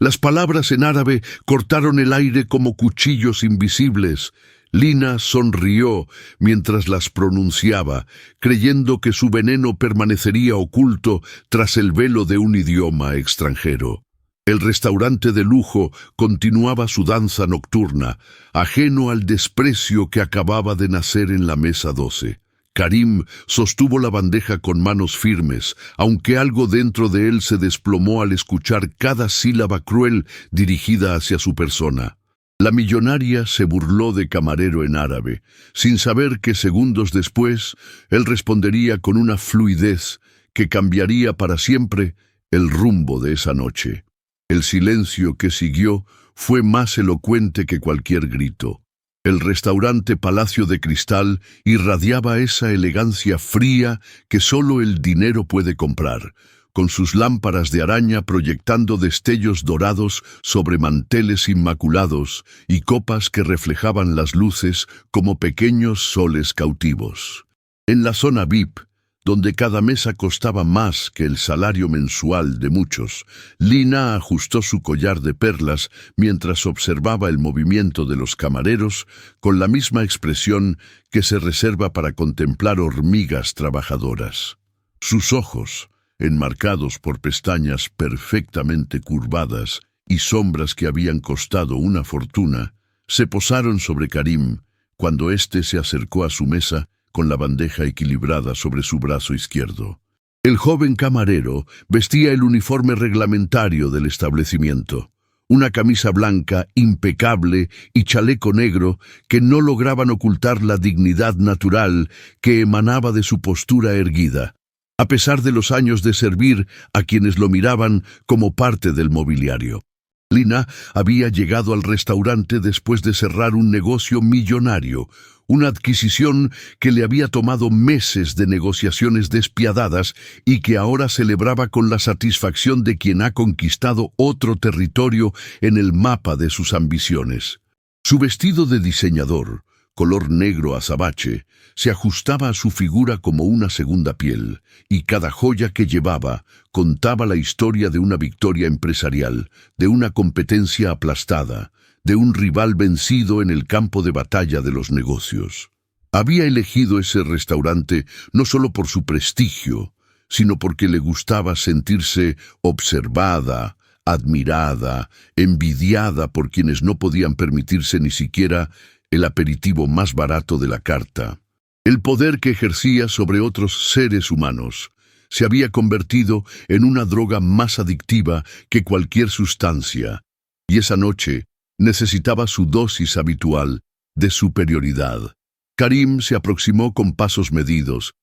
Las palabras en árabe cortaron el aire como cuchillos invisibles. Lina sonrió mientras las pronunciaba, creyendo que su veneno permanecería oculto tras el velo de un idioma extranjero. El restaurante de lujo continuaba su danza nocturna, ajeno al desprecio que acababa de nacer en la mesa 12. Karim sostuvo la bandeja con manos firmes, aunque algo dentro de él se desplomó al escuchar cada sílaba cruel dirigida hacia su persona. La millonaria se burló de camarero en árabe, sin saber que segundos después él respondería con una fluidez que cambiaría para siempre el rumbo de esa noche. El silencio que siguió fue más elocuente que cualquier grito. El restaurante Palacio de Cristal irradiaba esa elegancia fría que solo el dinero puede comprar, con sus lámparas de araña proyectando destellos dorados sobre manteles inmaculados y copas que reflejaban las luces como pequeños soles cautivos. En la zona VIP, donde cada mesa costaba más que el salario mensual de muchos, Lina ajustó su collar de perlas mientras observaba el movimiento de los camareros con la misma expresión que se reserva para contemplar hormigas trabajadoras. Sus ojos, enmarcados por pestañas perfectamente curvadas y sombras que habían costado una fortuna, se posaron sobre Karim cuando éste se acercó a su mesa con la bandeja equilibrada sobre su brazo izquierdo. El joven camarero vestía el uniforme reglamentario del establecimiento, una camisa blanca impecable y chaleco negro que no lograban ocultar la dignidad natural que emanaba de su postura erguida, a pesar de los años de servir a quienes lo miraban como parte del mobiliario. Lina había llegado al restaurante después de cerrar un negocio millonario, una adquisición que le había tomado meses de negociaciones despiadadas y que ahora celebraba con la satisfacción de quien ha conquistado otro territorio en el mapa de sus ambiciones. Su vestido de diseñador, color negro azabache, se ajustaba a su figura como una segunda piel, y cada joya que llevaba contaba la historia de una victoria empresarial, de una competencia aplastada, de un rival vencido en el campo de batalla de los negocios. Había elegido ese restaurante no solo por su prestigio, sino porque le gustaba sentirse observada, admirada, envidiada por quienes no podían permitirse ni siquiera el aperitivo más barato de la carta. El poder que ejercía sobre otros seres humanos se había convertido en una droga más adictiva que cualquier sustancia, y esa noche necesitaba su dosis habitual de superioridad. Karim se aproximó con pasos medidos,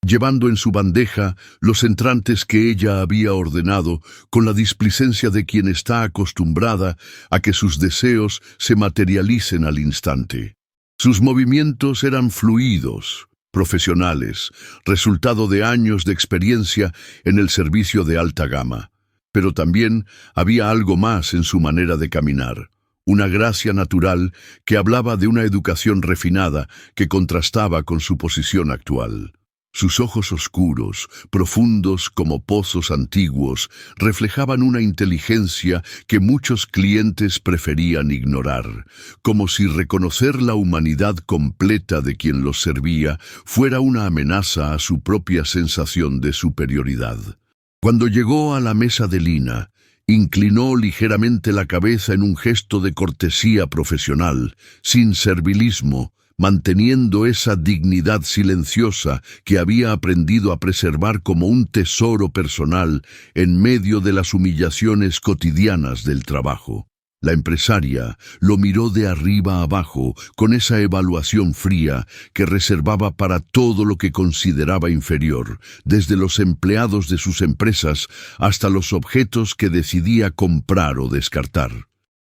llevando en su bandeja los entrantes que ella había ordenado con la displicencia de quien está acostumbrada a que sus deseos se materialicen al instante. Sus movimientos eran fluidos, profesionales, resultado de años de experiencia en el servicio de alta gama. Pero también había algo más en su manera de caminar, una gracia natural que hablaba de una educación refinada que contrastaba con su posición actual. Sus ojos oscuros, profundos como pozos antiguos, reflejaban una inteligencia que muchos clientes preferían ignorar, como si reconocer la humanidad completa de quien los servía fuera una amenaza a su propia sensación de superioridad. Cuando llegó a la mesa de Lina, inclinó ligeramente la cabeza en un gesto de cortesía profesional, sin servilismo, manteniendo esa dignidad silenciosa que había aprendido a preservar como un tesoro personal en medio de las humillaciones cotidianas del trabajo. La empresaria lo miró de arriba abajo con esa evaluación fría que reservaba para todo lo que consideraba inferior, desde los empleados de sus empresas hasta los objetos que decidía comprar o descartar.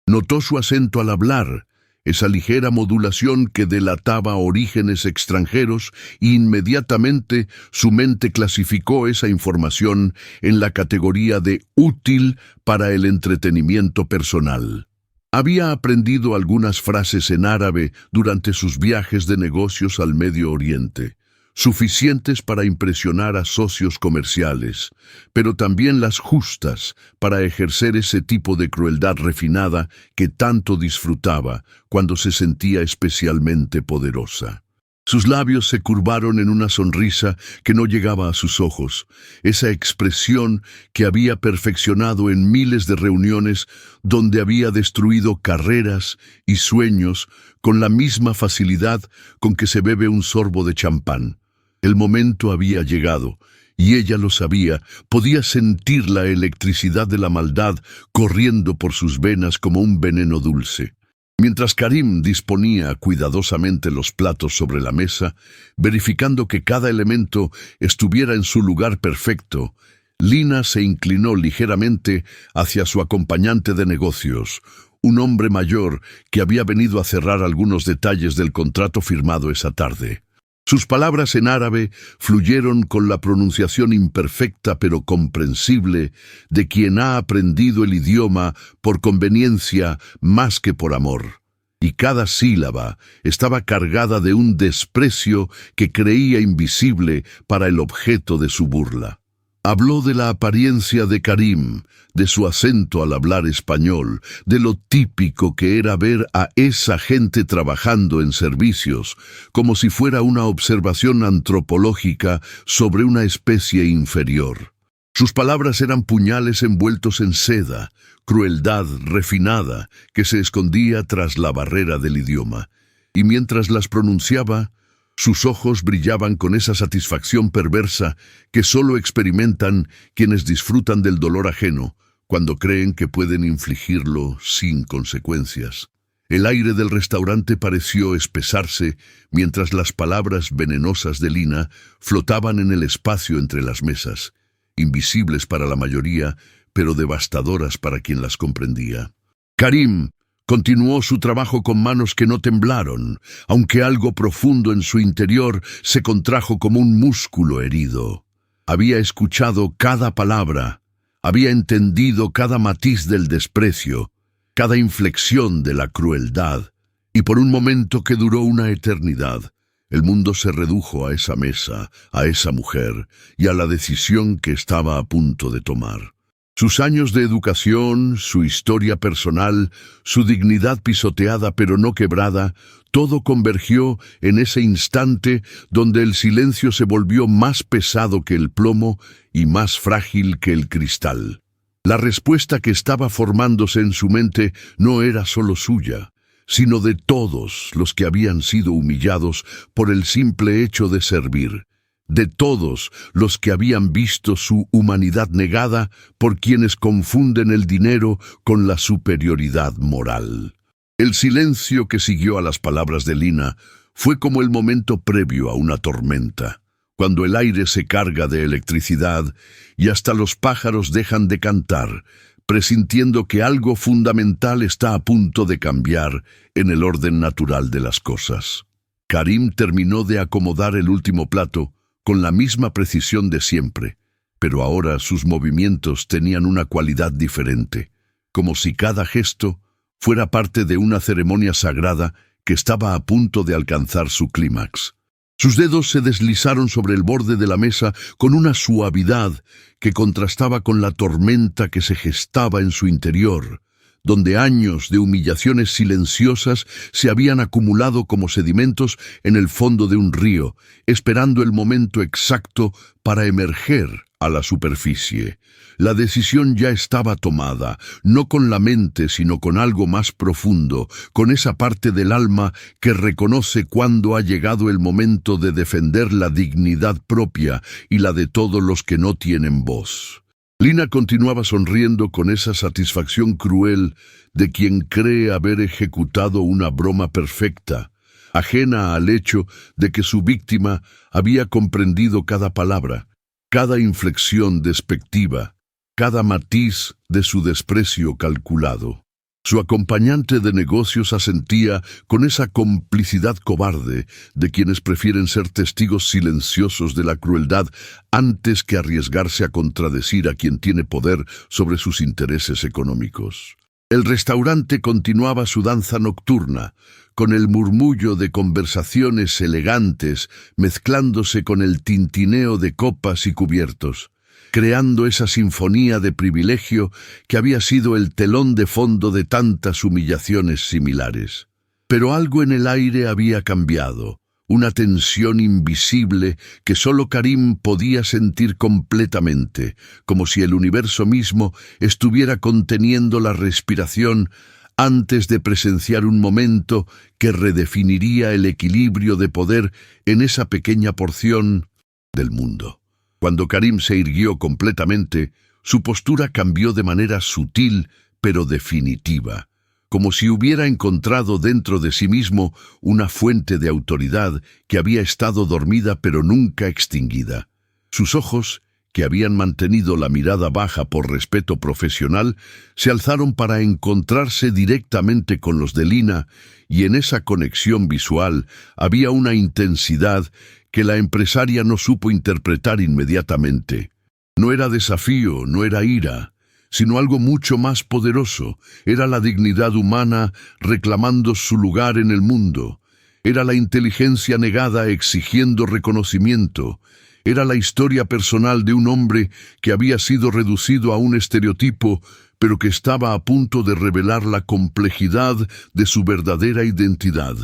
Notó su acento al hablar, esa ligera modulación que delataba orígenes extranjeros, e inmediatamente su mente clasificó esa información en la categoría de útil para el entretenimiento personal. Había aprendido algunas frases en árabe durante sus viajes de negocios al Medio Oriente, suficientes para impresionar a socios comerciales, pero también las justas para ejercer ese tipo de crueldad refinada que tanto disfrutaba cuando se sentía especialmente poderosa. Sus labios se curvaron en una sonrisa que no llegaba a sus ojos, esa expresión que había perfeccionado en miles de reuniones donde había destruido carreras y sueños con la misma facilidad con que se bebe un sorbo de champán. El momento había llegado, y ella lo sabía, podía sentir la electricidad de la maldad corriendo por sus venas como un veneno dulce. Mientras Karim disponía cuidadosamente los platos sobre la mesa, verificando que cada elemento estuviera en su lugar perfecto, Lina se inclinó ligeramente hacia su acompañante de negocios, un hombre mayor que había venido a cerrar algunos detalles del contrato firmado esa tarde. Sus palabras en árabe fluyeron con la pronunciación imperfecta pero comprensible de quien ha aprendido el idioma por conveniencia más que por amor. Y cada sílaba estaba cargada de un desprecio que creía invisible para el objeto de su burla. Habló de la apariencia de Karim, de su acento al hablar español, de lo típico que era ver a esa gente trabajando en servicios, como si fuera una observación antropológica sobre una especie inferior. Sus palabras eran puñales envueltos en seda, crueldad refinada que se escondía tras la barrera del idioma, y mientras las pronunciaba, sus ojos brillaban con esa satisfacción perversa que solo experimentan quienes disfrutan del dolor ajeno cuando creen que pueden infligirlo sin consecuencias. El aire del restaurante pareció espesarse mientras las palabras venenosas de Lina flotaban en el espacio entre las mesas, invisibles para la mayoría, pero devastadoras para quien las comprendía. Karim continuó su trabajo con manos que no temblaron, aunque algo profundo en su interior se contrajo como un músculo herido. Había escuchado cada palabra, había entendido cada matiz del desprecio, cada inflexión de la crueldad, y por un momento que duró una eternidad, el mundo se redujo a esa mesa, a esa mujer y a la decisión que estaba a punto de tomar. Sus años de educación, su historia personal, su dignidad pisoteada pero no quebrada, todo convergió en ese instante donde el silencio se volvió más pesado que el plomo y más frágil que el cristal. La respuesta que estaba formándose en su mente no era solo suya, sino de todos los que habían sido humillados por el simple hecho de servir, de todos los que habían visto su humanidad negada por quienes confunden el dinero con la superioridad moral. El silencio que siguió a las palabras de Lina fue como el momento previo a una tormenta, cuando el aire se carga de electricidad y hasta los pájaros dejan de cantar, presintiendo que algo fundamental está a punto de cambiar en el orden natural de las cosas. Karim terminó de acomodar el último plato con la misma precisión de siempre, pero ahora sus movimientos tenían una cualidad diferente, como si cada gesto fuera parte de una ceremonia sagrada que estaba a punto de alcanzar su clímax. Sus dedos se deslizaron sobre el borde de la mesa con una suavidad que contrastaba con la tormenta que se gestaba en su interior, donde años de humillaciones silenciosas se habían acumulado como sedimentos en el fondo de un río, esperando el momento exacto para emerger a la superficie. La decisión ya estaba tomada, no con la mente, sino con algo más profundo, con esa parte del alma que reconoce cuándo ha llegado el momento de defender la dignidad propia y la de todos los que no tienen voz. Lina continuaba sonriendo con esa satisfacción cruel de quien cree haber ejecutado una broma perfecta, ajena al hecho de que su víctima había comprendido cada palabra, cada inflexión despectiva, cada matiz de su desprecio calculado. Su acompañante de negocios asentía con esa complicidad cobarde de quienes prefieren ser testigos silenciosos de la crueldad antes que arriesgarse a contradecir a quien tiene poder sobre sus intereses económicos. El restaurante continuaba su danza nocturna, con el murmullo de conversaciones elegantes mezclándose con el tintineo de copas y cubiertos, creando esa sinfonía de privilegio que había sido el telón de fondo de tantas humillaciones similares. Pero algo en el aire había cambiado, una tensión invisible que solo Karim podía sentir completamente, como si el universo mismo estuviera conteniendo la respiración antes de presenciar un momento que redefiniría el equilibrio de poder en esa pequeña porción del mundo. Cuando Karim se irguió completamente, su postura cambió de manera sutil pero definitiva, como si hubiera encontrado dentro de sí mismo una fuente de autoridad que había estado dormida pero nunca extinguida. Sus ojos, que habían mantenido la mirada baja por respeto profesional, se alzaron para encontrarse directamente con los de Lina, y en esa conexión visual había una intensidad que la empresaria no supo interpretar inmediatamente. No era desafío, no era ira, sino algo mucho más poderoso. Era la dignidad humana reclamando su lugar en el mundo. Era la inteligencia negada exigiendo reconocimiento. Era la historia personal de un hombre que había sido reducido a un estereotipo, pero que estaba a punto de revelar la complejidad de su verdadera identidad.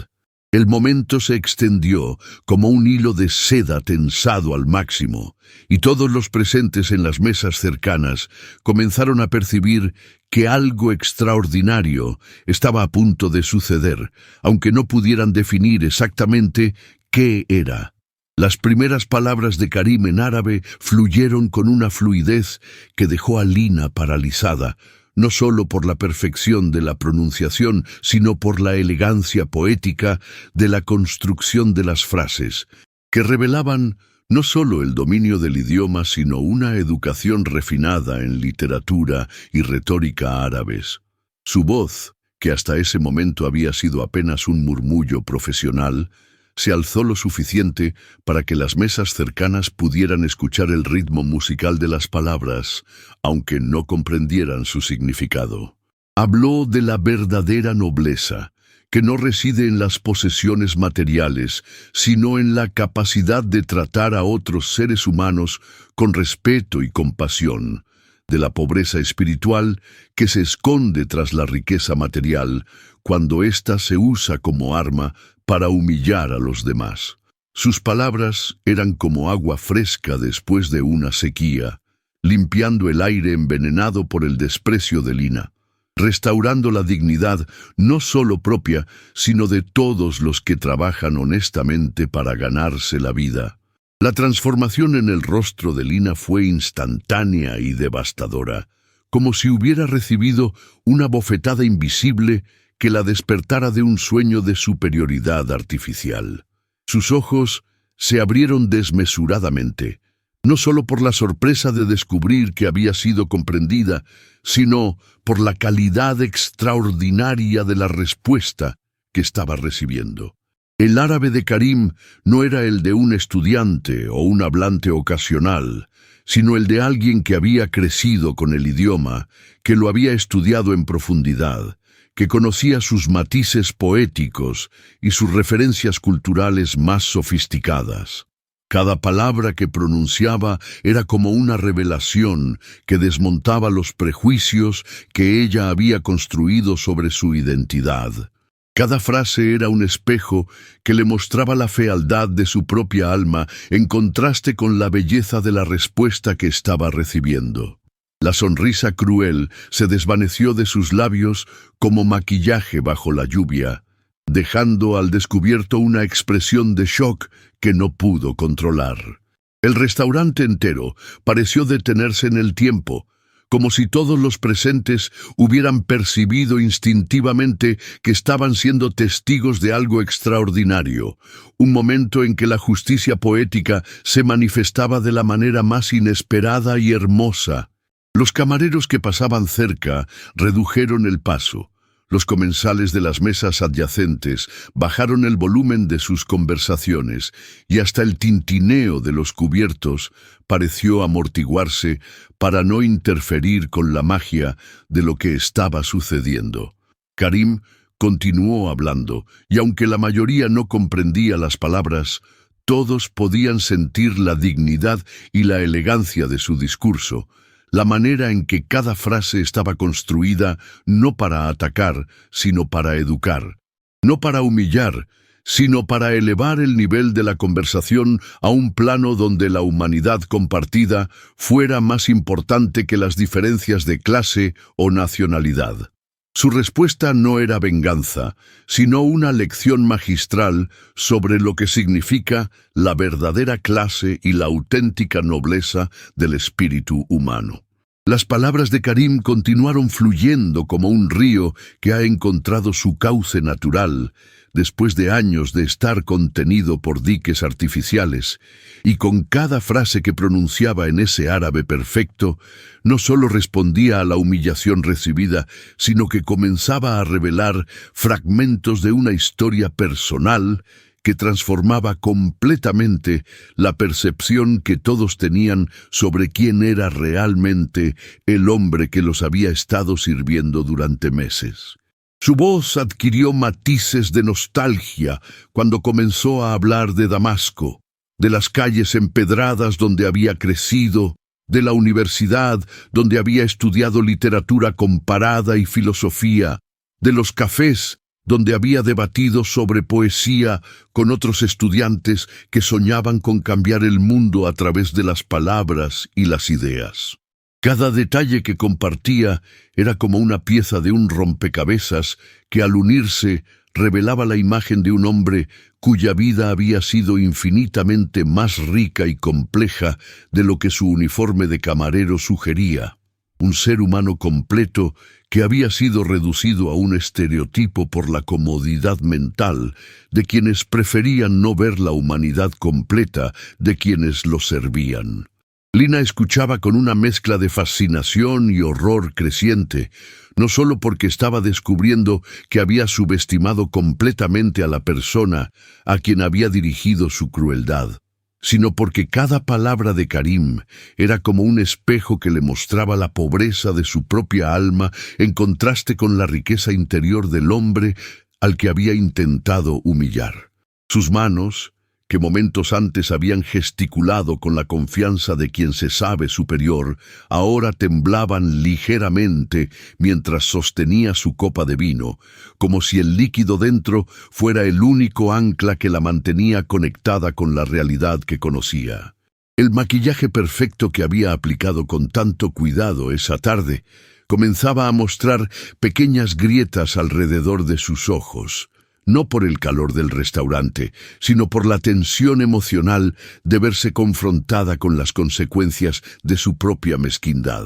El momento se extendió como un hilo de seda tensado al máximo, y todos los presentes en las mesas cercanas comenzaron a percibir que algo extraordinario estaba a punto de suceder, aunque no pudieran definir exactamente qué era. Las primeras palabras de Karim en árabe fluyeron con una fluidez que dejó a Lina paralizada, no solo por la perfección de la pronunciación, sino por la elegancia poética de la construcción de las frases, que revelaban no solo el dominio del idioma, sino una educación refinada en literatura y retórica árabes. Su voz, que hasta ese momento había sido apenas un murmullo profesional, se alzó lo suficiente para que las mesas cercanas pudieran escuchar el ritmo musical de las palabras, aunque no comprendieran su significado. Habló de la verdadera nobleza, que no reside en las posesiones materiales, sino en la capacidad de tratar a otros seres humanos con respeto y compasión, de la pobreza espiritual que se esconde tras la riqueza material cuando ésta se usa como arma para humillar a los demás. Sus palabras eran como agua fresca después de una sequía, limpiando el aire envenenado por el desprecio de Lina, restaurando la dignidad no solo propia, sino de todos los que trabajan honestamente para ganarse la vida. La transformación en el rostro de Lina fue instantánea y devastadora, como si hubiera recibido una bofetada invisible que la despertara de un sueño de superioridad artificial. Sus ojos se abrieron desmesuradamente, no solo por la sorpresa de descubrir que había sido comprendida, sino por la calidad extraordinaria de la respuesta que estaba recibiendo. El árabe de Karim no era el de un estudiante o un hablante ocasional, sino el de alguien que había crecido con el idioma, que lo había estudiado en profundidad, que conocía sus matices poéticos y sus referencias culturales más sofisticadas. Cada palabra que pronunciaba era como una revelación que desmontaba los prejuicios que ella había construido sobre su identidad. Cada frase era un espejo que le mostraba la fealdad de su propia alma en contraste con la belleza de la respuesta que estaba recibiendo. La sonrisa cruel se desvaneció de sus labios como maquillaje bajo la lluvia, dejando al descubierto una expresión de shock que no pudo controlar. El restaurante entero pareció detenerse en el tiempo, como si todos los presentes hubieran percibido instintivamente que estaban siendo testigos de algo extraordinario, un momento en que la justicia poética se manifestaba de la manera más inesperada y hermosa. Los camareros que pasaban cerca redujeron el paso, Los comensales de las mesas adyacentes bajaron el volumen de sus conversaciones y hasta el tintineo de los cubiertos pareció amortiguarse para no interferir con la magia de lo que estaba sucediendo. Karim continuó hablando, y aunque la mayoría no comprendía las palabras, todos podían sentir la dignidad y la elegancia de su discurso, la manera en que cada frase estaba construida no para atacar, sino para educar, no para humillar, sino para elevar el nivel de la conversación a un plano donde la humanidad compartida fuera más importante que las diferencias de clase o nacionalidad. Su respuesta no era venganza, sino una lección magistral sobre lo que significa la verdadera clase y la auténtica nobleza del espíritu humano. Las palabras de Karim continuaron fluyendo como un río que ha encontrado su cauce natural, después de años de estar contenido por diques artificiales, y con cada frase que pronunciaba en ese árabe perfecto, no solo respondía a la humillación recibida, sino que comenzaba a revelar fragmentos de una historia personal que transformaba completamente la percepción que todos tenían sobre quién era realmente el hombre que los había estado sirviendo durante meses. Su voz adquirió matices de nostalgia cuando comenzó a hablar de Damasco, de las calles empedradas donde había crecido, de la universidad donde había estudiado literatura comparada y filosofía, de los cafés donde había debatido sobre poesía con otros estudiantes que soñaban con cambiar el mundo a través de las palabras y las ideas. Cada detalle que compartía era como una pieza de un rompecabezas que al unirse revelaba la imagen de un hombre cuya vida había sido infinitamente más rica y compleja de lo que su uniforme de camarero sugería. Un ser humano completo que había sido reducido a un estereotipo por la comodidad mental de quienes preferían no ver la humanidad completa de quienes lo servían. Lina escuchaba con una mezcla de fascinación y horror creciente, no solo porque estaba descubriendo que había subestimado completamente a la persona a quien había dirigido su crueldad, sino porque cada palabra de Karim era como un espejo que le mostraba la pobreza de su propia alma en contraste con la riqueza interior del hombre al que había intentado humillar. Sus manos, que momentos antes habían gesticulado con la confianza de quien se sabe superior, ahora temblaban ligeramente mientras sostenía su copa de vino, como si el líquido dentro fuera el único ancla que la mantenía conectada con la realidad que conocía. El maquillaje perfecto que había aplicado con tanto cuidado esa tarde comenzaba a mostrar pequeñas grietas alrededor de sus ojos, no por el calor del restaurante, sino por la tensión emocional de verse confrontada con las consecuencias de su propia mezquindad.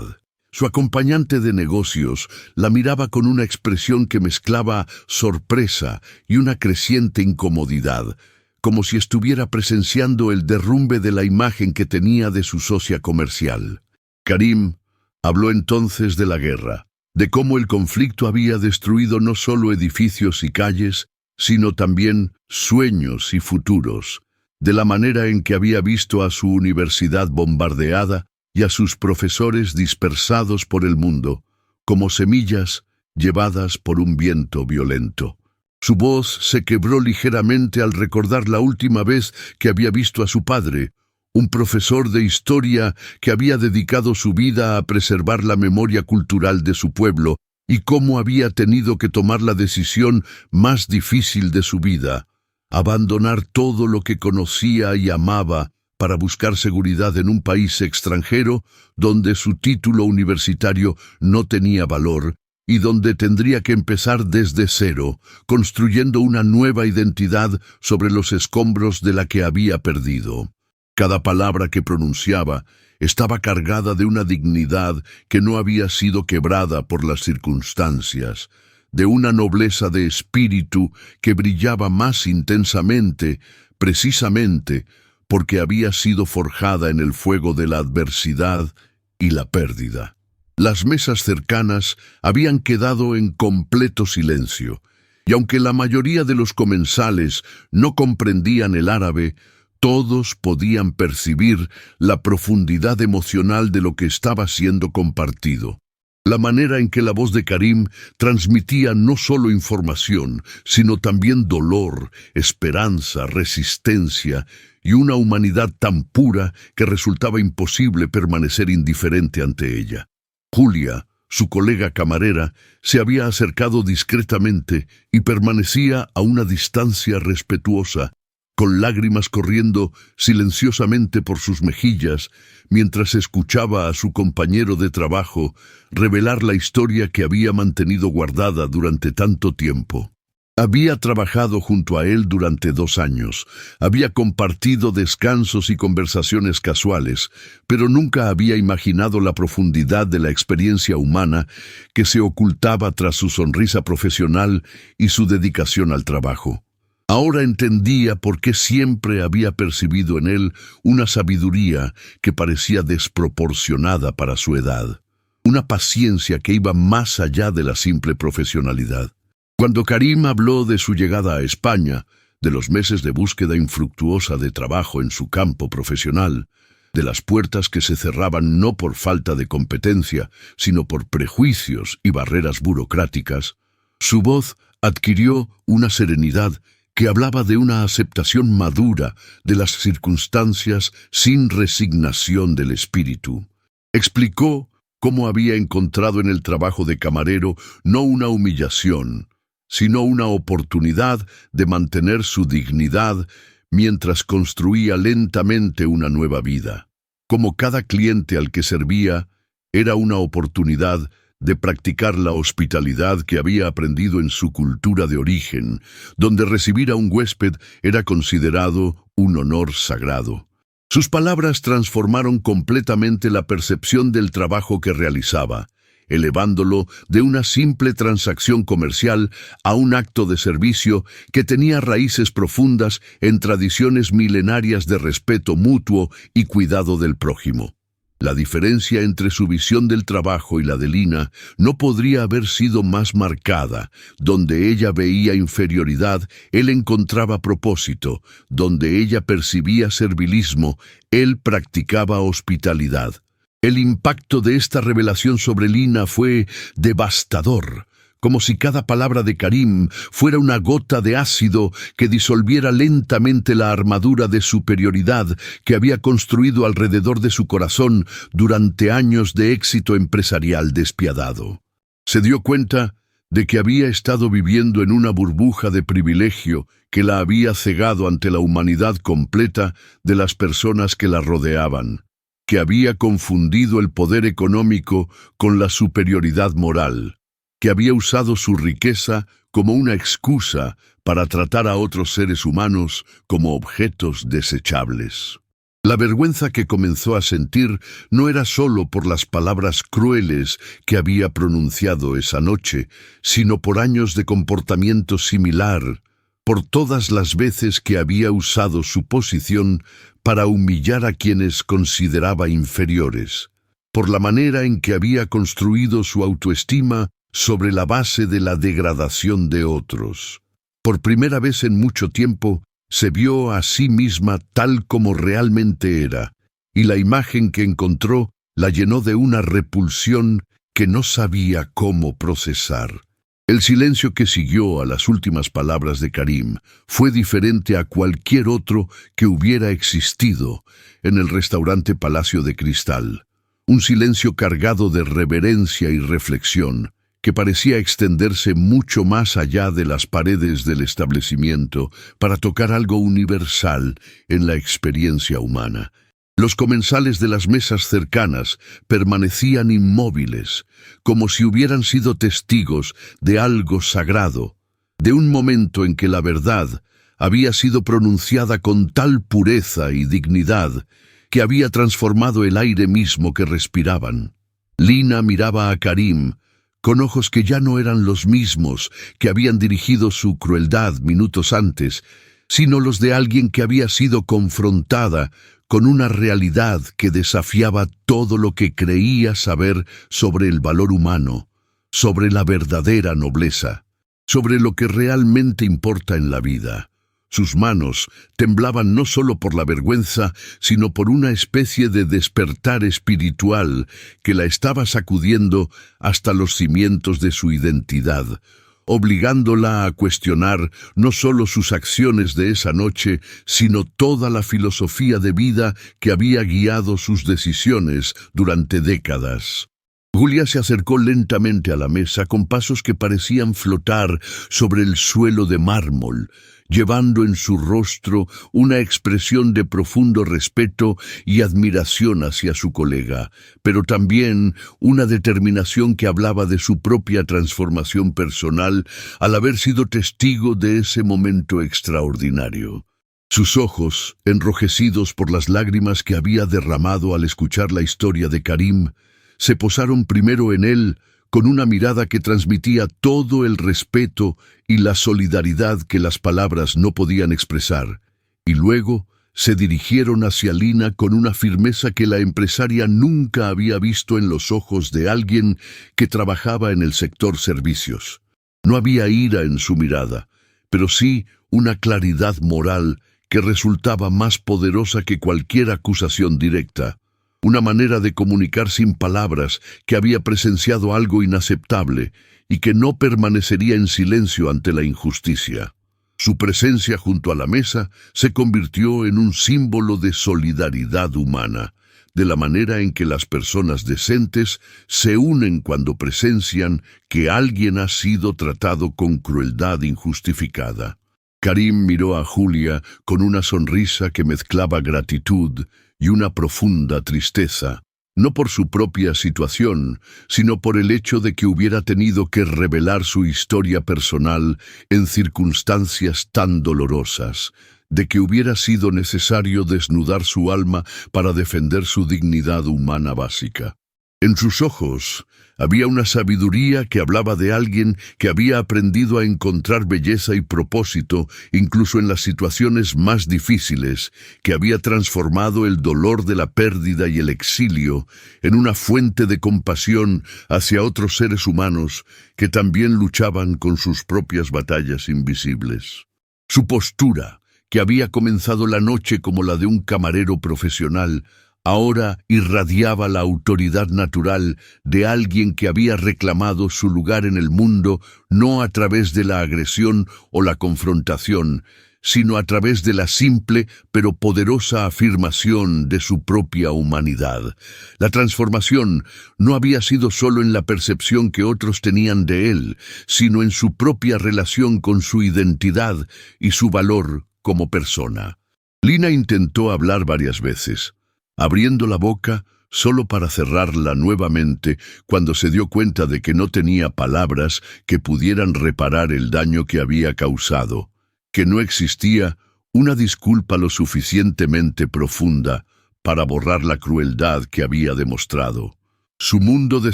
Su acompañante de negocios la miraba con una expresión que mezclaba sorpresa y una creciente incomodidad, como si estuviera presenciando el derrumbe de la imagen que tenía de su socia comercial. Karim habló entonces de la guerra, de cómo el conflicto había destruido no solo edificios y calles, sino también sueños y futuros, de la manera en que había visto a su universidad bombardeada y a sus profesores dispersados por el mundo, como semillas llevadas por un viento violento. Su voz se quebró ligeramente al recordar la última vez que había visto a su padre, un profesor de historia que había dedicado su vida a preservar la memoria cultural de su pueblo, y cómo había tenido que tomar la decisión más difícil de su vida, abandonar todo lo que conocía y amaba para buscar seguridad en un país extranjero donde su título universitario no tenía valor y donde tendría que empezar desde cero, construyendo una nueva identidad sobre los escombros de la que había perdido. Cada palabra que pronunciaba estaba cargada de una dignidad que no había sido quebrada por las circunstancias, de una nobleza de espíritu que brillaba más intensamente, precisamente porque había sido forjada en el fuego de la adversidad y la pérdida. Las mesas cercanas habían quedado en completo silencio, y aunque la mayoría de los comensales no comprendían el árabe, todos podían percibir la profundidad emocional de lo que estaba siendo compartido. La manera en que la voz de Karim transmitía no solo información, sino también dolor, esperanza, resistencia y una humanidad tan pura que resultaba imposible permanecer indiferente ante ella. Julia, su colega camarera, se había acercado discretamente y permanecía a una distancia respetuosa, con lágrimas corriendo silenciosamente por sus mejillas, mientras escuchaba a su compañero de trabajo revelar la historia que había mantenido guardada durante tanto tiempo. Había trabajado junto a él durante 2 años, había compartido descansos y conversaciones casuales, pero nunca había imaginado la profundidad de la experiencia humana que se ocultaba tras su sonrisa profesional y su dedicación al trabajo. Ahora entendía por qué siempre había percibido en él una sabiduría que parecía desproporcionada para su edad, una paciencia que iba más allá de la simple profesionalidad. Cuando Karim habló de su llegada a España, de los meses de búsqueda infructuosa de trabajo en su campo profesional, de las puertas que se cerraban no por falta de competencia, sino por prejuicios y barreras burocráticas, su voz adquirió una serenidad que hablaba de una aceptación madura de las circunstancias sin resignación del espíritu. Explicó cómo había encontrado en el trabajo de camarero no una humillación, sino una oportunidad de mantener su dignidad mientras construía lentamente una nueva vida. Como cada cliente al que servía, era una oportunidad de practicar la hospitalidad que había aprendido en su cultura de origen, donde recibir a un huésped era considerado un honor sagrado. Sus palabras transformaron completamente la percepción del trabajo que realizaba, elevándolo de una simple transacción comercial a un acto de servicio que tenía raíces profundas en tradiciones milenarias de respeto mutuo y cuidado del prójimo. La diferencia entre su visión del trabajo y la de Lina no podría haber sido más marcada. Donde ella veía inferioridad, él encontraba propósito. Donde ella percibía servilismo, él practicaba hospitalidad. El impacto de esta revelación sobre Lina fue devastador, como si cada palabra de Karim fuera una gota de ácido que disolviera lentamente la armadura de superioridad que había construido alrededor de su corazón durante años de éxito empresarial despiadado. Se dio cuenta de que había estado viviendo en una burbuja de privilegio que la había cegado ante la humanidad completa de las personas que la rodeaban, que había confundido el poder económico con la superioridad moral, que había usado su riqueza como una excusa para tratar a otros seres humanos como objetos desechables. La vergüenza que comenzó a sentir no era solo por las palabras crueles que había pronunciado esa noche, sino por años de comportamiento similar, por todas las veces que había usado su posición para humillar a quienes consideraba inferiores, por la manera en que había construido su autoestima sobre la base de la degradación de otros. Por primera vez en mucho tiempo, se vio a sí misma tal como realmente era, y la imagen que encontró la llenó de una repulsión que no sabía cómo procesar. El silencio que siguió a las últimas palabras de Karim fue diferente a cualquier otro que hubiera existido en el restaurante Palacio de Cristal. Un silencio cargado de reverencia y reflexión, que parecía extenderse mucho más allá de las paredes del establecimiento para tocar algo universal en la experiencia humana. Los comensales de las mesas cercanas permanecían inmóviles, como si hubieran sido testigos de algo sagrado, de un momento en que la verdad había sido pronunciada con tal pureza y dignidad que había transformado el aire mismo que respiraban. Lina miraba a Karim con ojos que ya no eran los mismos que habían dirigido su crueldad minutos antes, sino los de alguien que había sido confrontada con una realidad que desafiaba todo lo que creía saber sobre el valor humano, sobre la verdadera nobleza, sobre lo que realmente importa en la vida. Sus manos temblaban no solo por la vergüenza, sino por una especie de despertar espiritual que la estaba sacudiendo hasta los cimientos de su identidad, obligándola a cuestionar no solo sus acciones de esa noche, sino toda la filosofía de vida que había guiado sus decisiones durante décadas. Julia se acercó lentamente a la mesa con pasos que parecían flotar sobre el suelo de mármol, llevando en su rostro una expresión de profundo respeto y admiración hacia su colega, pero también una determinación que hablaba de su propia transformación personal al haber sido testigo de ese momento extraordinario. Sus ojos, enrojecidos por las lágrimas que había derramado al escuchar la historia de Karim, se posaron primero en él con una mirada que transmitía todo el respeto y la solidaridad que las palabras no podían expresar, y luego se dirigieron hacia Lina con una firmeza que la empresaria nunca había visto en los ojos de alguien que trabajaba en el sector servicios. No había ira en su mirada, pero sí una claridad moral que resultaba más poderosa que cualquier acusación directa. Una manera de comunicar sin palabras que había presenciado algo inaceptable y que no permanecería en silencio ante la injusticia. Su presencia junto a la mesa se convirtió en un símbolo de solidaridad humana, de la manera en que las personas decentes se unen cuando presencian que alguien ha sido tratado con crueldad injustificada. Karim miró a Julia con una sonrisa que mezclaba gratitud y una profunda tristeza, no por su propia situación, sino por el hecho de que hubiera tenido que revelar su historia personal en circunstancias tan dolorosas, de que hubiera sido necesario desnudar su alma para defender su dignidad humana básica. En sus ojos había una sabiduría que hablaba de alguien que había aprendido a encontrar belleza y propósito incluso en las situaciones más difíciles, que había transformado el dolor de la pérdida y el exilio en una fuente de compasión hacia otros seres humanos que también luchaban con sus propias batallas invisibles. Su postura, que había comenzado la noche como la de un camarero profesional, ahora irradiaba la autoridad natural de alguien que había reclamado su lugar en el mundo no a través de la agresión o la confrontación, sino a través de la simple pero poderosa afirmación de su propia humanidad. La transformación no había sido solo en la percepción que otros tenían de él, sino en su propia relación con su identidad y su valor como persona. Lina intentó hablar varias veces, abriendo la boca solo para cerrarla nuevamente cuando se dio cuenta de que no tenía palabras que pudieran reparar el daño que había causado, que no existía una disculpa lo suficientemente profunda para borrar la crueldad que había demostrado. Su mundo de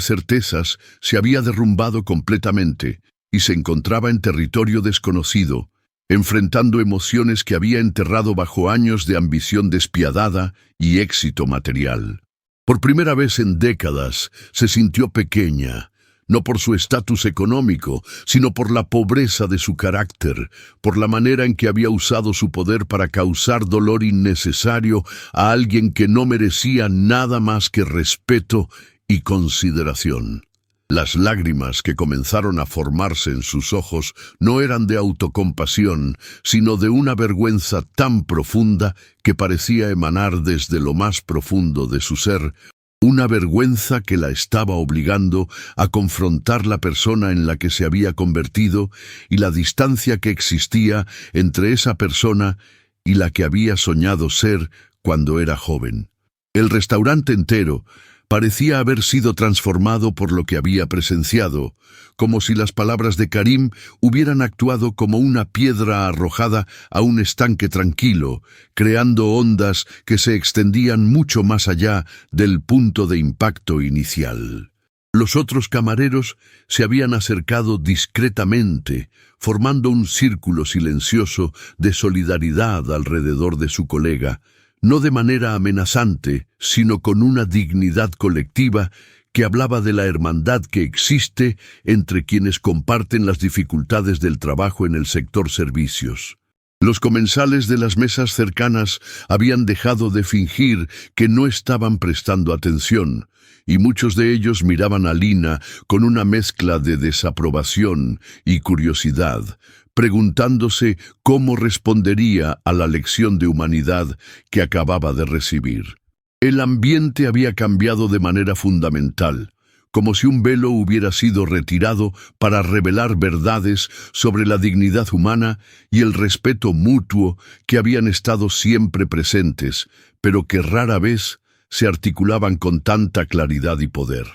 certezas se había derrumbado completamente y se encontraba en territorio desconocido, enfrentando emociones que había enterrado bajo años de ambición despiadada y éxito material. Por primera vez en décadas se sintió pequeña, no por su estatus económico, sino por la pobreza de su carácter, por la manera en que había usado su poder para causar dolor innecesario a alguien que no merecía nada más que respeto y consideración. Las lágrimas que comenzaron a formarse en sus ojos no eran de autocompasión, sino de una vergüenza tan profunda que parecía emanar desde lo más profundo de su ser, una vergüenza que la estaba obligando a confrontar la persona en la que se había convertido y la distancia que existía entre esa persona y la que había soñado ser cuando era joven. El restaurante entero parecía haber sido transformado por lo que había presenciado, como si las palabras de Karim hubieran actuado como una piedra arrojada a un estanque tranquilo, creando ondas que se extendían mucho más allá del punto de impacto inicial. Los otros camareros se habían acercado discretamente, formando un círculo silencioso de solidaridad alrededor de su colega, no de manera amenazante, sino con una dignidad colectiva que hablaba de la hermandad que existe entre quienes comparten las dificultades del trabajo en el sector servicios. Los comensales de las mesas cercanas habían dejado de fingir que no estaban prestando atención, y muchos de ellos miraban a Lina con una mezcla de desaprobación y curiosidad, preguntándose cómo respondería a la lección de humanidad que acababa de recibir. El ambiente había cambiado de manera fundamental, como si un velo hubiera sido retirado para revelar verdades sobre la dignidad humana y el respeto mutuo que habían estado siempre presentes, pero que rara vez se articulaban con tanta claridad y poder.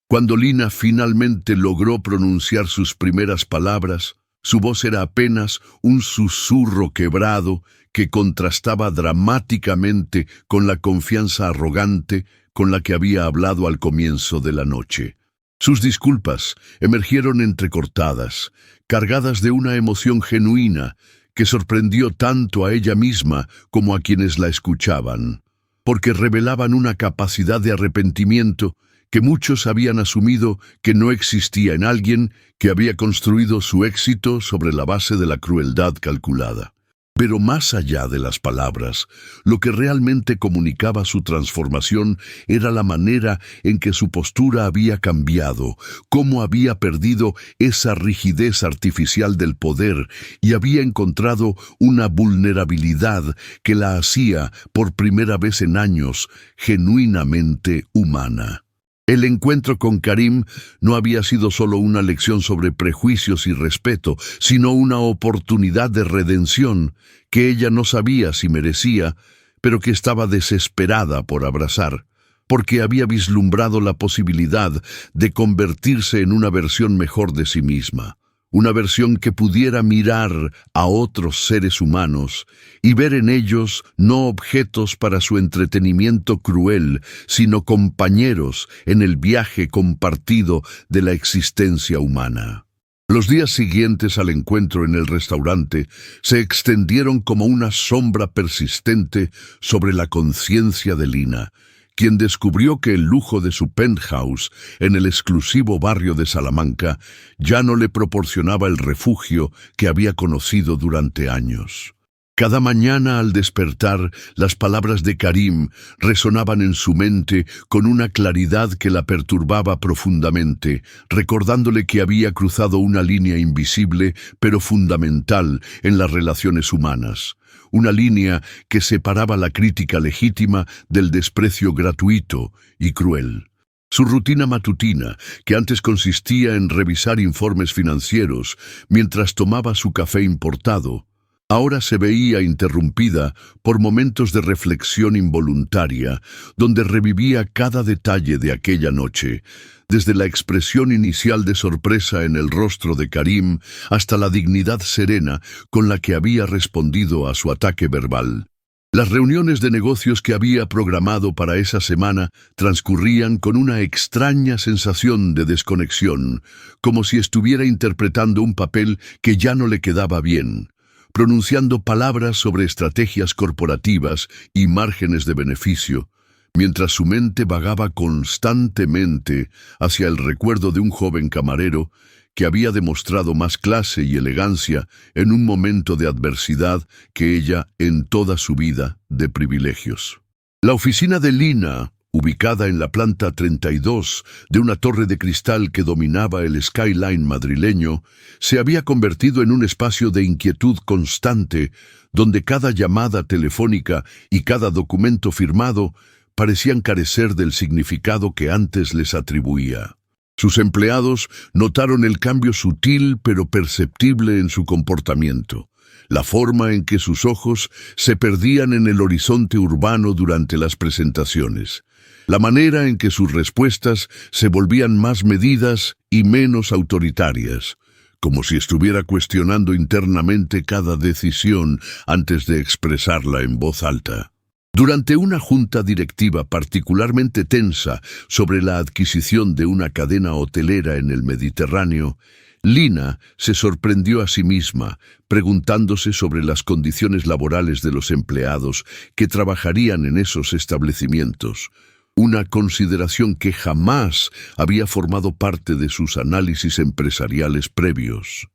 Cuando Lina finalmente logró pronunciar sus primeras palabras, su voz era apenas un susurro quebrado que contrastaba dramáticamente con la confianza arrogante con la que había hablado al comienzo de la noche. Sus disculpas emergieron entrecortadas, cargadas de una emoción genuina que sorprendió tanto a ella misma como a quienes la escuchaban, porque revelaban una capacidad de arrepentimiento que muchos habían asumido que no existía en alguien que había construido su éxito sobre la base de la crueldad calculada. Pero más allá de las palabras, lo que realmente comunicaba su transformación era la manera en que su postura había cambiado, cómo había perdido esa rigidez artificial del poder y había encontrado una vulnerabilidad que la hacía, por primera vez en años, genuinamente humana. El encuentro con Karim no había sido solo una lección sobre prejuicios y respeto, sino una oportunidad de redención que ella no sabía si merecía, pero que estaba desesperada por abrazar, porque había vislumbrado la posibilidad de convertirse en una versión mejor de sí misma. Una versión que pudiera mirar a otros seres humanos y ver en ellos no objetos para su entretenimiento cruel, sino compañeros en el viaje compartido de la existencia humana. Los días siguientes al encuentro en el restaurante se extendieron como una sombra persistente sobre la conciencia de Lina, quien descubrió que el lujo de su penthouse en el exclusivo barrio de Salamanca ya no le proporcionaba el refugio que había conocido durante años. Cada mañana al despertar, las palabras de Karim resonaban en su mente con una claridad que la perturbaba profundamente, recordándole que había cruzado una línea invisible pero fundamental en las relaciones humanas. Una línea que separaba la crítica legítima del desprecio gratuito y cruel. Su rutina matutina, que antes consistía en revisar informes financieros mientras tomaba su café importado, ahora se veía interrumpida por momentos de reflexión involuntaria, donde revivía cada detalle de aquella noche, desde la expresión inicial de sorpresa en el rostro de Karim hasta la dignidad serena con la que había respondido a su ataque verbal. Las reuniones de negocios que había programado para esa semana transcurrían con una extraña sensación de desconexión, como si estuviera interpretando un papel que ya no le quedaba bien, pronunciando palabras sobre estrategias corporativas y márgenes de beneficio, mientras su mente vagaba constantemente hacia el recuerdo de un joven camarero que había demostrado más clase y elegancia en un momento de adversidad que ella en toda su vida de privilegios. La oficina de Lina, ubicada en la planta 32 de una torre de cristal que dominaba el skyline madrileño, se había convertido en un espacio de inquietud constante, donde cada llamada telefónica y cada documento firmado parecían carecer del significado que antes les atribuía. Sus empleados notaron el cambio sutil pero perceptible en su comportamiento, la forma en que sus ojos se perdían en el horizonte urbano durante las presentaciones, la manera en que sus respuestas se volvían más medidas y menos autoritarias, como si estuviera cuestionando internamente cada decisión antes de expresarla en voz alta. Durante una junta directiva particularmente tensa sobre la adquisición de una cadena hotelera en el Mediterráneo, Lina se sorprendió a sí misma, preguntándose sobre las condiciones laborales de los empleados que trabajarían en esos establecimientos, una consideración que jamás había formado parte de sus análisis empresariales previos.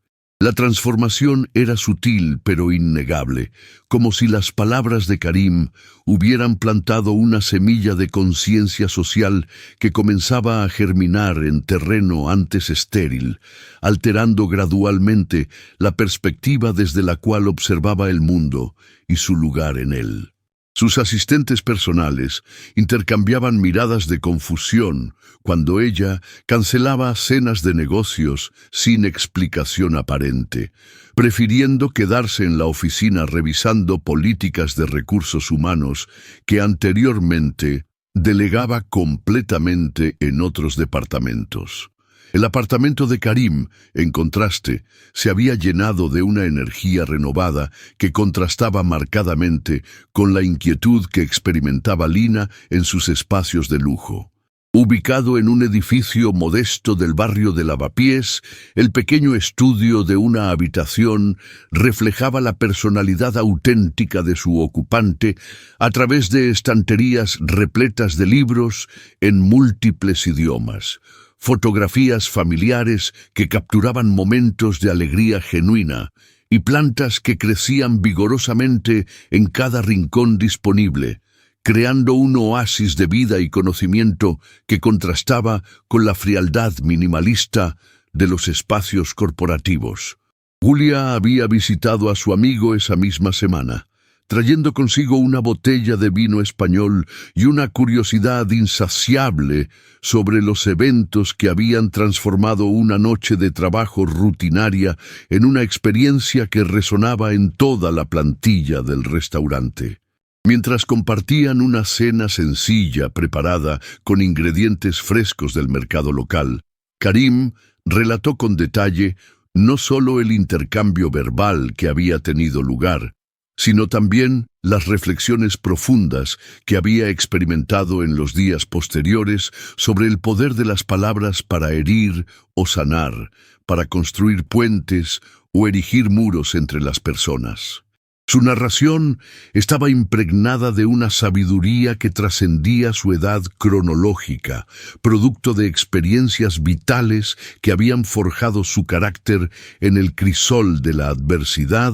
La transformación era sutil pero innegable, como si las palabras de Karim hubieran plantado una semilla de conciencia social que comenzaba a germinar en terreno antes estéril, alterando gradualmente la perspectiva desde la cual observaba el mundo y su lugar en él. Sus asistentes personales intercambiaban miradas de confusión cuando ella cancelaba cenas de negocios sin explicación aparente, prefiriendo quedarse en la oficina revisando políticas de recursos humanos que anteriormente delegaba completamente en otros departamentos. El apartamento de Karim, en contraste, se había llenado de una energía renovada que contrastaba marcadamente con la inquietud que experimentaba Lina en sus espacios de lujo. Ubicado en un edificio modesto del barrio de Lavapiés, el pequeño estudio de una habitación reflejaba la personalidad auténtica de su ocupante a través de estanterías repletas de libros en múltiples idiomas, fotografías familiares que capturaban momentos de alegría genuina y plantas que crecían vigorosamente en cada rincón disponible, creando un oasis de vida y conocimiento que contrastaba con la frialdad minimalista de los espacios corporativos. Julia había visitado a su amigo esa misma semana, trayendo consigo una botella de vino español y una curiosidad insaciable sobre los eventos que habían transformado una noche de trabajo rutinaria en una experiencia que resonaba en toda la plantilla del restaurante. Mientras compartían una cena sencilla preparada con ingredientes frescos del mercado local, Karim relató con detalle no solo el intercambio verbal que había tenido lugar, sino también las reflexiones profundas que había experimentado en los días posteriores sobre el poder de las palabras para herir o sanar, para construir puentes o erigir muros entre las personas. Su narración estaba impregnada de una sabiduría que trascendía su edad cronológica, producto de experiencias vitales que habían forjado su carácter en el crisol de la adversidad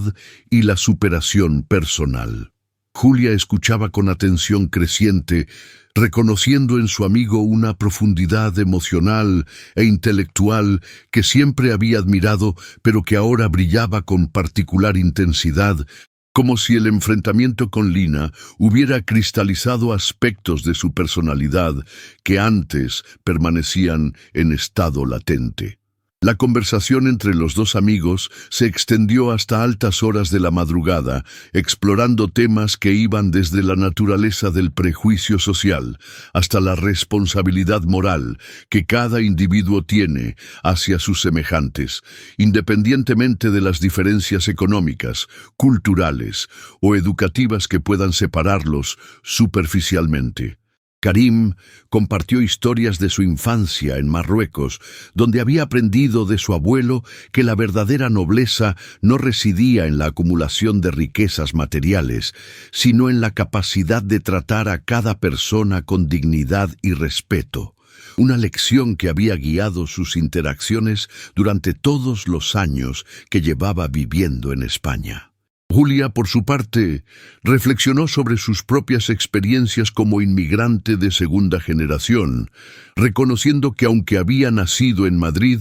y la superación personal. Julia escuchaba con atención creciente, reconociendo en su amigo una profundidad emocional e intelectual que siempre había admirado, pero que ahora brillaba con particular intensidad, como si el enfrentamiento con Lina hubiera cristalizado aspectos de su personalidad que antes permanecían en estado latente. La conversación entre los dos amigos se extendió hasta altas horas de la madrugada, explorando temas que iban desde la naturaleza del prejuicio social hasta la responsabilidad moral que cada individuo tiene hacia sus semejantes, independientemente de las diferencias económicas, culturales o educativas que puedan separarlos superficialmente. Karim compartió historias de su infancia en Marruecos, donde había aprendido de su abuelo que la verdadera nobleza no residía en la acumulación de riquezas materiales, sino en la capacidad de tratar a cada persona con dignidad y respeto, una lección que había guiado sus interacciones durante todos los años que llevaba viviendo en España. Julia, por su parte, reflexionó sobre sus propias experiencias como inmigrante de segunda generación, reconociendo que aunque había nacido en Madrid,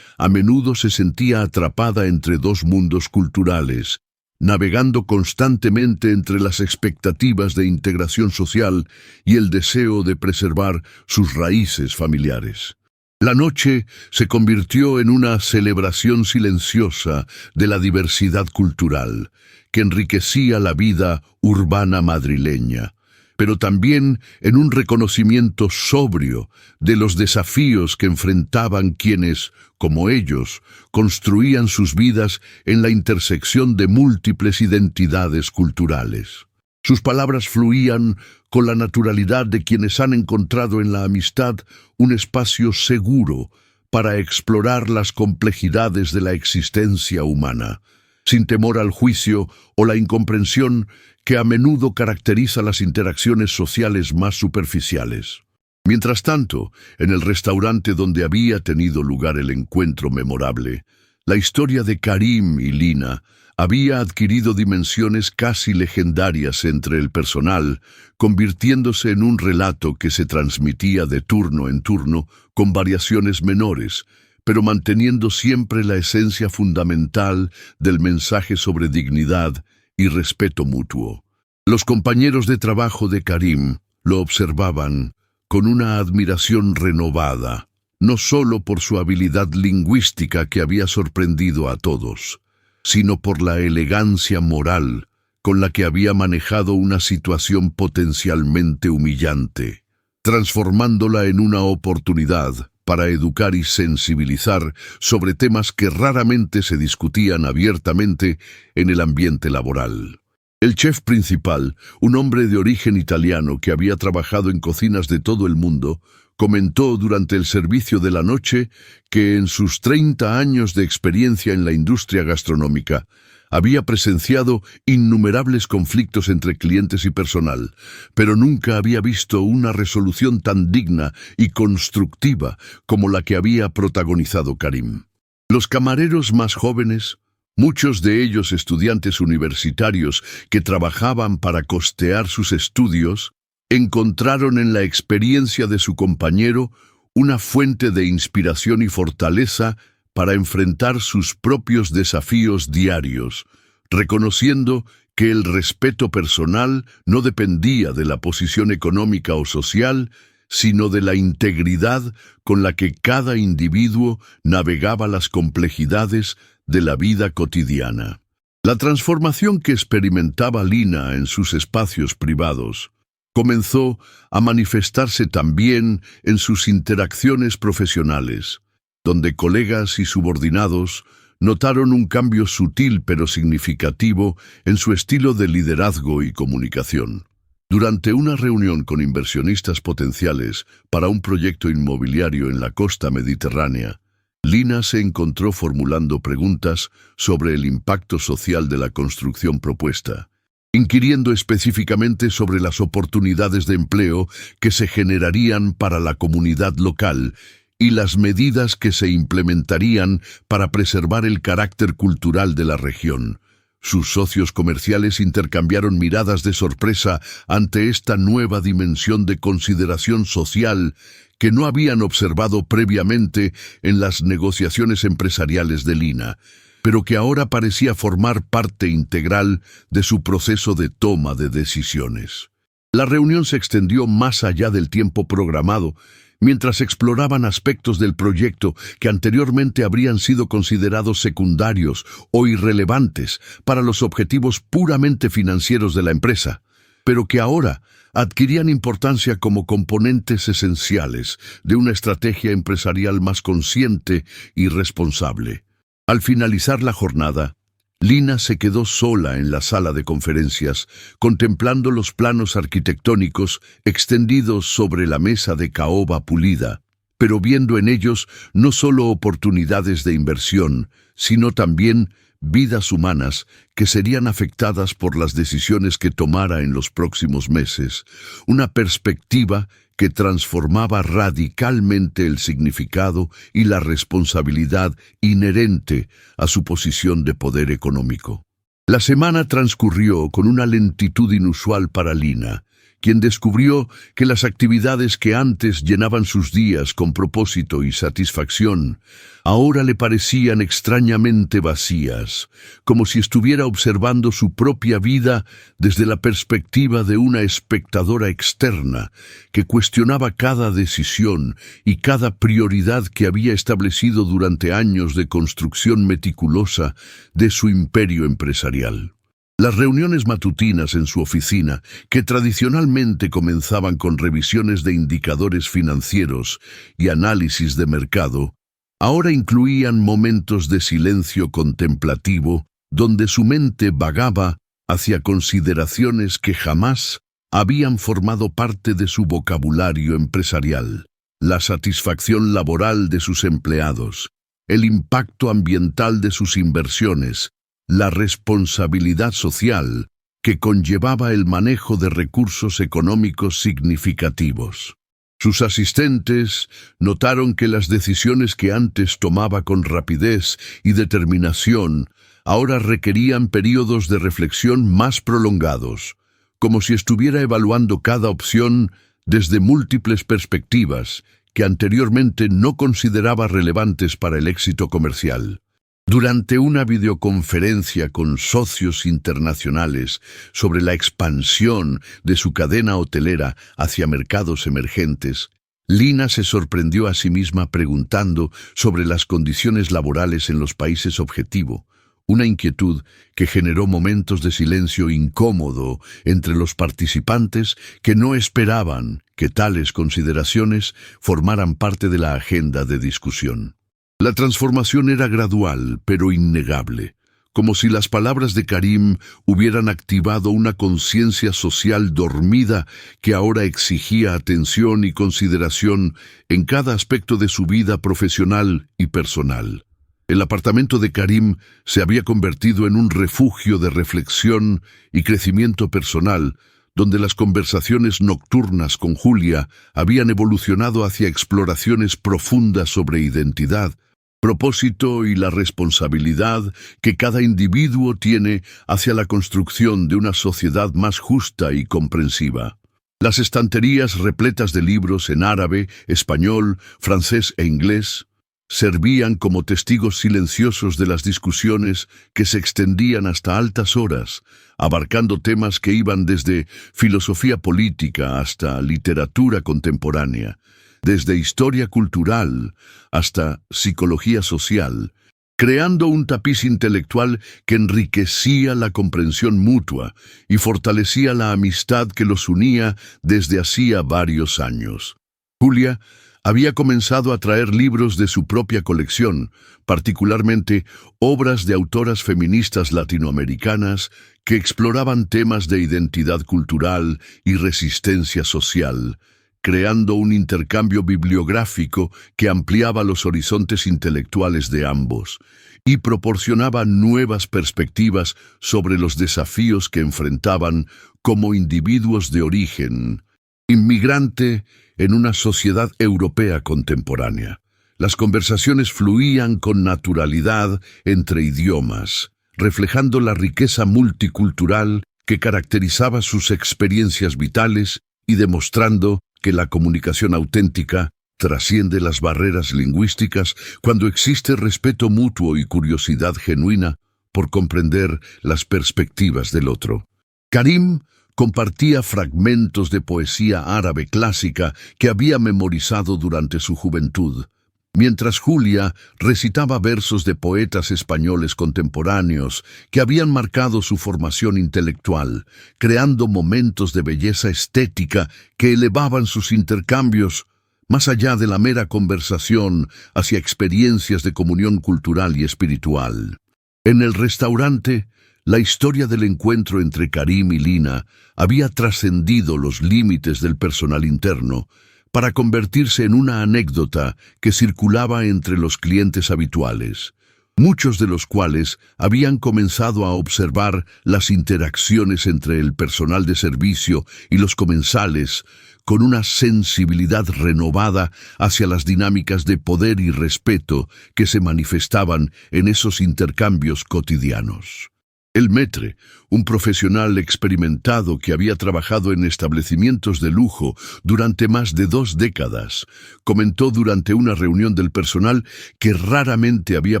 a menudo se sentía atrapada entre dos mundos culturales, navegando constantemente entre las expectativas de integración social y el deseo de preservar sus raíces familiares. La noche se convirtió en una celebración silenciosa de la diversidad cultural, que enriquecía la vida urbana madrileña, pero también en un reconocimiento sobrio de los desafíos que enfrentaban quienes, como ellos, construían sus vidas en la intersección de múltiples identidades culturales. Sus palabras fluían con la naturalidad de quienes han encontrado en la amistad un espacio seguro para explorar las complejidades de la existencia humana, sin temor al juicio o la incomprensión que a menudo caracteriza las interacciones sociales más superficiales. Mientras tanto, en el restaurante donde había tenido lugar el encuentro memorable, la historia de Karim y Lina había adquirido dimensiones casi legendarias entre el personal, convirtiéndose en un relato que se transmitía de turno en turno con variaciones menores, pero manteniendo siempre la esencia fundamental del mensaje sobre dignidad y respeto mutuo. Los compañeros de trabajo de Karim lo observaban con una admiración renovada, no solo por su habilidad lingüística que había sorprendido a todos, sino por la elegancia moral con la que había manejado una situación potencialmente humillante, transformándola en una oportunidad para educar y sensibilizar sobre temas que raramente se discutían abiertamente en el ambiente laboral. El chef principal, un hombre de origen italiano que había trabajado en cocinas de todo el mundo, comentó durante el servicio de la noche que en sus 30 años de experiencia en la industria gastronómica había presenciado innumerables conflictos entre clientes y personal, pero nunca había visto una resolución tan digna y constructiva como la que había protagonizado Karim. Los camareros más jóvenes, muchos de ellos estudiantes universitarios que trabajaban para costear sus estudios, encontraron en la experiencia de su compañero una fuente de inspiración y fortaleza para enfrentar sus propios desafíos diarios, reconociendo que el respeto personal no dependía de la posición económica o social, sino de la integridad con la que cada individuo navegaba las complejidades de la vida cotidiana. La transformación que experimentaba Lina en sus espacios privados comenzó a manifestarse también en sus interacciones profesionales, donde colegas y subordinados notaron un cambio sutil pero significativo en su estilo de liderazgo y comunicación. Durante una reunión con inversionistas potenciales para un proyecto inmobiliario en la costa mediterránea, Lina se encontró formulando preguntas sobre el impacto social de la construcción propuesta, inquiriendo específicamente sobre las oportunidades de empleo que se generarían para la comunidad local y las medidas que se implementarían para preservar el carácter cultural de la región. Sus socios comerciales intercambiaron miradas de sorpresa ante esta nueva dimensión de consideración social que no habían observado previamente en las negociaciones empresariales de Lina, pero que ahora parecía formar parte integral de su proceso de toma de decisiones. La reunión se extendió más allá del tiempo programado, mientras exploraban aspectos del proyecto que anteriormente habrían sido considerados secundarios o irrelevantes para los objetivos puramente financieros de la empresa, pero que ahora adquirían importancia como componentes esenciales de una estrategia empresarial más consciente y responsable. Al finalizar la jornada, Lina se quedó sola en la sala de conferencias, contemplando los planos arquitectónicos extendidos sobre la mesa de caoba pulida, pero viendo en ellos no solo oportunidades de inversión, sino también vidas humanas que serían afectadas por las decisiones que tomara en los próximos meses, una perspectiva que transformaba radicalmente el significado y la responsabilidad inherente a su posición de poder económico. La semana transcurrió con una lentitud inusual para Lina, quien descubrió que las actividades que antes llenaban sus días con propósito y satisfacción, ahora le parecían extrañamente vacías, como si estuviera observando su propia vida desde la perspectiva de una espectadora externa que cuestionaba cada decisión y cada prioridad que había establecido durante años de construcción meticulosa de su imperio empresarial. Las reuniones matutinas en su oficina, que tradicionalmente comenzaban con revisiones de indicadores financieros y análisis de mercado, ahora incluían momentos de silencio contemplativo donde su mente vagaba hacia consideraciones que jamás habían formado parte de su vocabulario empresarial: la satisfacción laboral de sus empleados, el impacto ambiental de sus inversiones, la responsabilidad social que conllevaba el manejo de recursos económicos significativos. Sus asistentes notaron que las decisiones que antes tomaba con rapidez y determinación ahora requerían períodos de reflexión más prolongados, como si estuviera evaluando cada opción desde múltiples perspectivas que anteriormente no consideraba relevantes para el éxito comercial. Durante una videoconferencia con socios internacionales sobre la expansión de su cadena hotelera hacia mercados emergentes, Lina se sorprendió a sí misma preguntando sobre las condiciones laborales en los países objetivo, una inquietud que generó momentos de silencio incómodo entre los participantes que no esperaban que tales consideraciones formaran parte de la agenda de discusión. La transformación era gradual, pero innegable, como si las palabras de Karim hubieran activado una conciencia social dormida que ahora exigía atención y consideración en cada aspecto de su vida profesional y personal. El apartamento de Karim se había convertido en un refugio de reflexión y crecimiento personal, donde las conversaciones nocturnas con Julia habían evolucionado hacia exploraciones profundas sobre identidad, propósito y la responsabilidad que cada individuo tiene hacia la construcción de una sociedad más justa y comprensiva. Las estanterías repletas de libros en árabe, español, francés e inglés servían como testigos silenciosos de las discusiones que se extendían hasta altas horas, abarcando temas que iban desde filosofía política hasta literatura contemporánea, desde historia cultural hasta psicología social, creando un tapiz intelectual que enriquecía la comprensión mutua y fortalecía la amistad que los unía desde hacía varios años. Julia había comenzado a traer libros de su propia colección, particularmente obras de autoras feministas latinoamericanas que exploraban temas de identidad cultural y resistencia social, creando un intercambio bibliográfico que ampliaba los horizontes intelectuales de ambos y proporcionaba nuevas perspectivas sobre los desafíos que enfrentaban como individuos de origen inmigrante en una sociedad europea contemporánea. Las conversaciones fluían con naturalidad entre idiomas, reflejando la riqueza multicultural que caracterizaba sus experiencias vitales y demostrando que la comunicación auténtica trasciende las barreras lingüísticas cuando existe respeto mutuo y curiosidad genuina por comprender las perspectivas del otro. Karim compartía fragmentos de poesía árabe clásica que había memorizado durante su juventud, mientras Julia recitaba versos de poetas españoles contemporáneos que habían marcado su formación intelectual, creando momentos de belleza estética que elevaban sus intercambios más allá de la mera conversación hacia experiencias de comunión cultural y espiritual. En el restaurante, la historia del encuentro entre Karim y Lina había trascendido los límites del personal interno para convertirse en una anécdota que circulaba entre los clientes habituales, muchos de los cuales habían comenzado a observar las interacciones entre el personal de servicio y los comensales con una sensibilidad renovada hacia las dinámicas de poder y respeto que se manifestaban en esos intercambios cotidianos. El maître, un profesional experimentado que había trabajado en establecimientos de lujo durante más de 2 décadas, comentó durante una reunión del personal que raramente había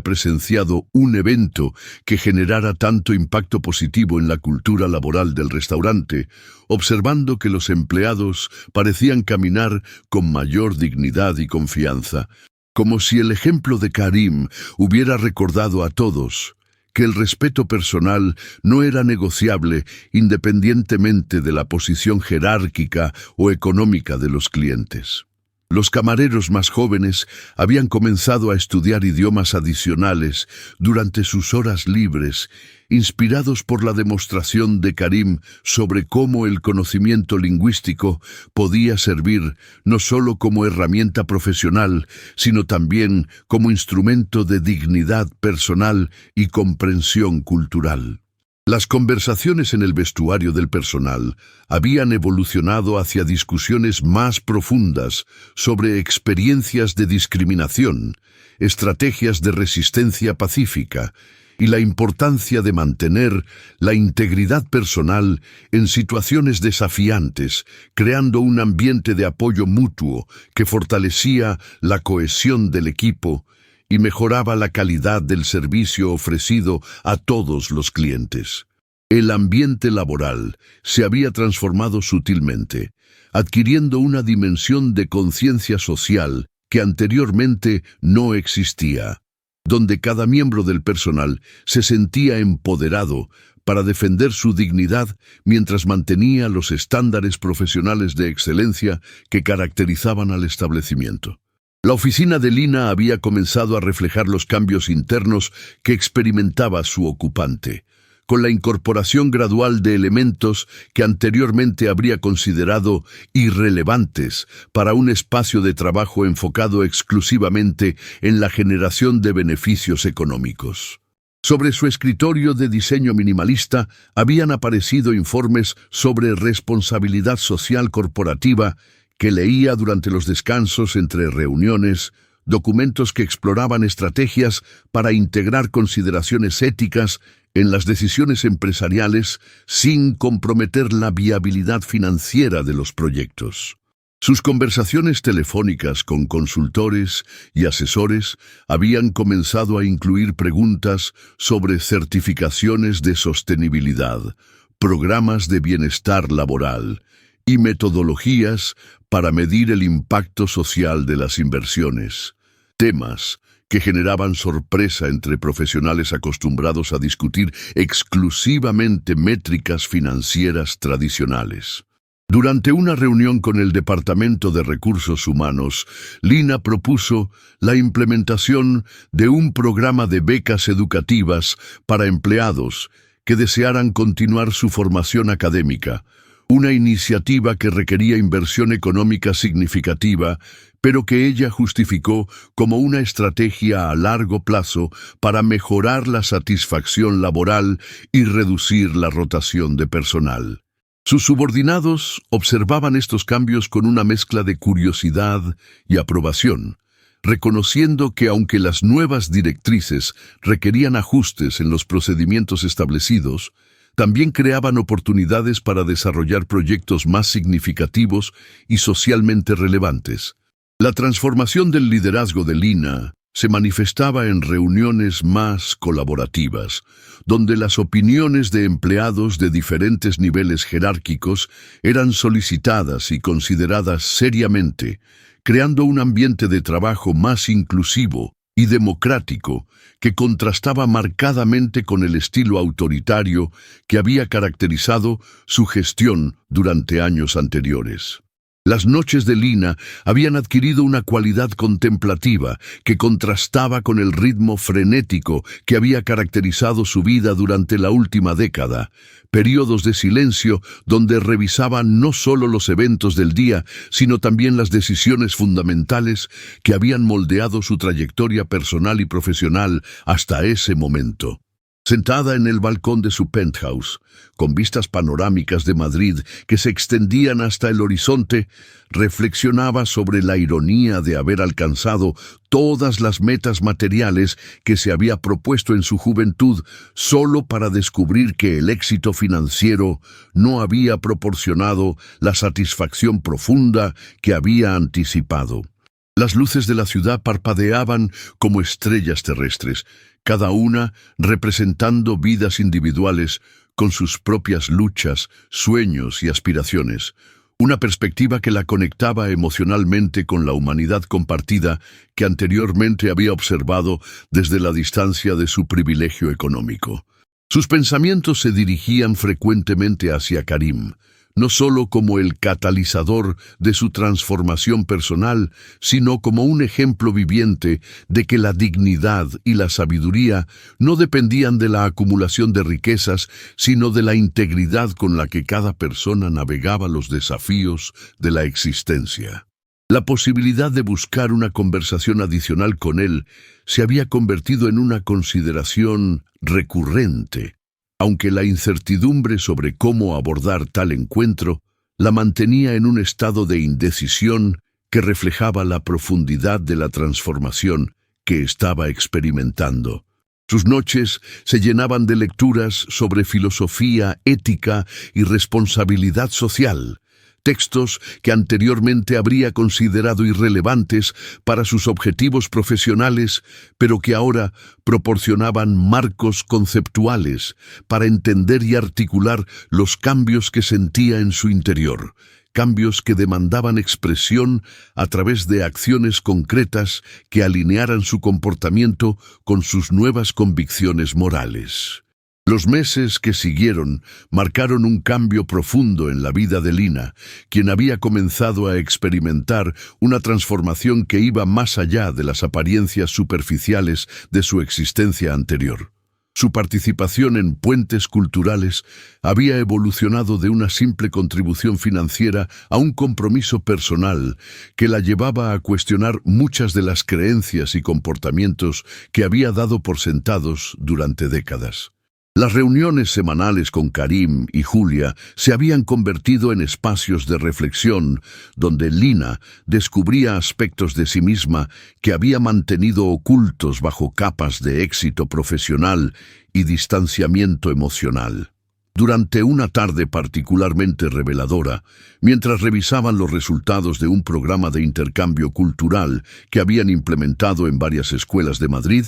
presenciado un evento que generara tanto impacto positivo en la cultura laboral del restaurante, observando que los empleados parecían caminar con mayor dignidad y confianza, como si el ejemplo de Karim hubiera recordado a todos que el respeto personal no era negociable independientemente de la posición jerárquica o económica de los clientes. Los camareros más jóvenes habían comenzado a estudiar idiomas adicionales durante sus horas libres, inspirados por la demostración de Karim sobre cómo el conocimiento lingüístico podía servir no solo como herramienta profesional, sino también como instrumento de dignidad personal y comprensión cultural. Las conversaciones en el vestuario del personal habían evolucionado hacia discusiones más profundas sobre experiencias de discriminación, estrategias de resistencia pacífica y la importancia de mantener la integridad personal en situaciones desafiantes, creando un ambiente de apoyo mutuo que fortalecía la cohesión del equipo y mejoraba la calidad del servicio ofrecido a todos los clientes. El ambiente laboral se había transformado sutilmente, adquiriendo una dimensión de conciencia social que anteriormente no existía, donde cada miembro del personal se sentía empoderado para defender su dignidad mientras mantenía los estándares profesionales de excelencia que caracterizaban al establecimiento. La oficina de Lina había comenzado a reflejar los cambios internos que experimentaba su ocupante, con la incorporación gradual de elementos que anteriormente habría considerado irrelevantes para un espacio de trabajo enfocado exclusivamente en la generación de beneficios económicos. Sobre su escritorio de diseño minimalista habían aparecido informes sobre responsabilidad social corporativa que leía durante los descansos entre reuniones, documentos que exploraban estrategias para integrar consideraciones éticas en las decisiones empresariales sin comprometer la viabilidad financiera de los proyectos. Sus conversaciones telefónicas con consultores y asesores habían comenzado a incluir preguntas sobre certificaciones de sostenibilidad, programas de bienestar laboral y metodologías para medir el impacto social de las inversiones, temas que generaban sorpresa entre profesionales acostumbrados a discutir exclusivamente métricas financieras tradicionales. Durante una reunión con el Departamento de Recursos Humanos, Lina propuso la implementación de un programa de becas educativas para empleados que desearan continuar su formación académica, una iniciativa que requería inversión económica significativa, pero que ella justificó como una estrategia a largo plazo para mejorar la satisfacción laboral y reducir la rotación de personal. Sus subordinados observaban estos cambios con una mezcla de curiosidad y aprobación, reconociendo que aunque las nuevas directrices requerían ajustes en los procedimientos establecidos, también creaban oportunidades para desarrollar proyectos más significativos y socialmente relevantes. La transformación del liderazgo de Lina se manifestaba en reuniones más colaborativas, donde las opiniones de empleados de diferentes niveles jerárquicos eran solicitadas y consideradas seriamente, creando un ambiente de trabajo más inclusivo y democrático que contrastaba marcadamente con el estilo autoritario que había caracterizado su gestión durante años anteriores. Las noches de Lina habían adquirido una cualidad contemplativa que contrastaba con el ritmo frenético que había caracterizado su vida durante la última década, periodos de silencio donde revisaba no solo los eventos del día, sino también las decisiones fundamentales que habían moldeado su trayectoria personal y profesional hasta ese momento. Sentada en el balcón de su penthouse, con vistas panorámicas de Madrid que se extendían hasta el horizonte, reflexionaba sobre la ironía de haber alcanzado todas las metas materiales que se había propuesto en su juventud solo para descubrir que el éxito financiero no había proporcionado la satisfacción profunda que había anticipado. Las luces de la ciudad parpadeaban como estrellas terrestres, cada una representando vidas individuales con sus propias luchas, sueños y aspiraciones, una perspectiva que la conectaba emocionalmente con la humanidad compartida que anteriormente había observado desde la distancia de su privilegio económico. Sus pensamientos se dirigían frecuentemente hacia Karim, no solo como el catalizador de su transformación personal, sino como un ejemplo viviente de que la dignidad y la sabiduría no dependían de la acumulación de riquezas, sino de la integridad con la que cada persona navegaba los desafíos de la existencia. La posibilidad de buscar una conversación adicional con él se había convertido en una consideración recurrente, aunque la incertidumbre sobre cómo abordar tal encuentro la mantenía en un estado de indecisión que reflejaba la profundidad de la transformación que estaba experimentando. Sus noches se llenaban de lecturas sobre filosofía, ética y responsabilidad social, textos que anteriormente habría considerado irrelevantes para sus objetivos profesionales, pero que ahora proporcionaban marcos conceptuales para entender y articular los cambios que sentía en su interior, cambios que demandaban expresión a través de acciones concretas que alinearan su comportamiento con sus nuevas convicciones morales. Los meses que siguieron marcaron un cambio profundo en la vida de Lina, quien había comenzado a experimentar una transformación que iba más allá de las apariencias superficiales de su existencia anterior. Su participación en puentes culturales había evolucionado de una simple contribución financiera a un compromiso personal que la llevaba a cuestionar muchas de las creencias y comportamientos que había dado por sentados durante décadas. Las reuniones semanales con Karim y Julia se habían convertido en espacios de reflexión donde Lina descubría aspectos de sí misma que había mantenido ocultos bajo capas de éxito profesional y distanciamiento emocional. Durante una tarde particularmente reveladora, mientras revisaban los resultados de un programa de intercambio cultural que habían implementado en varias escuelas de Madrid,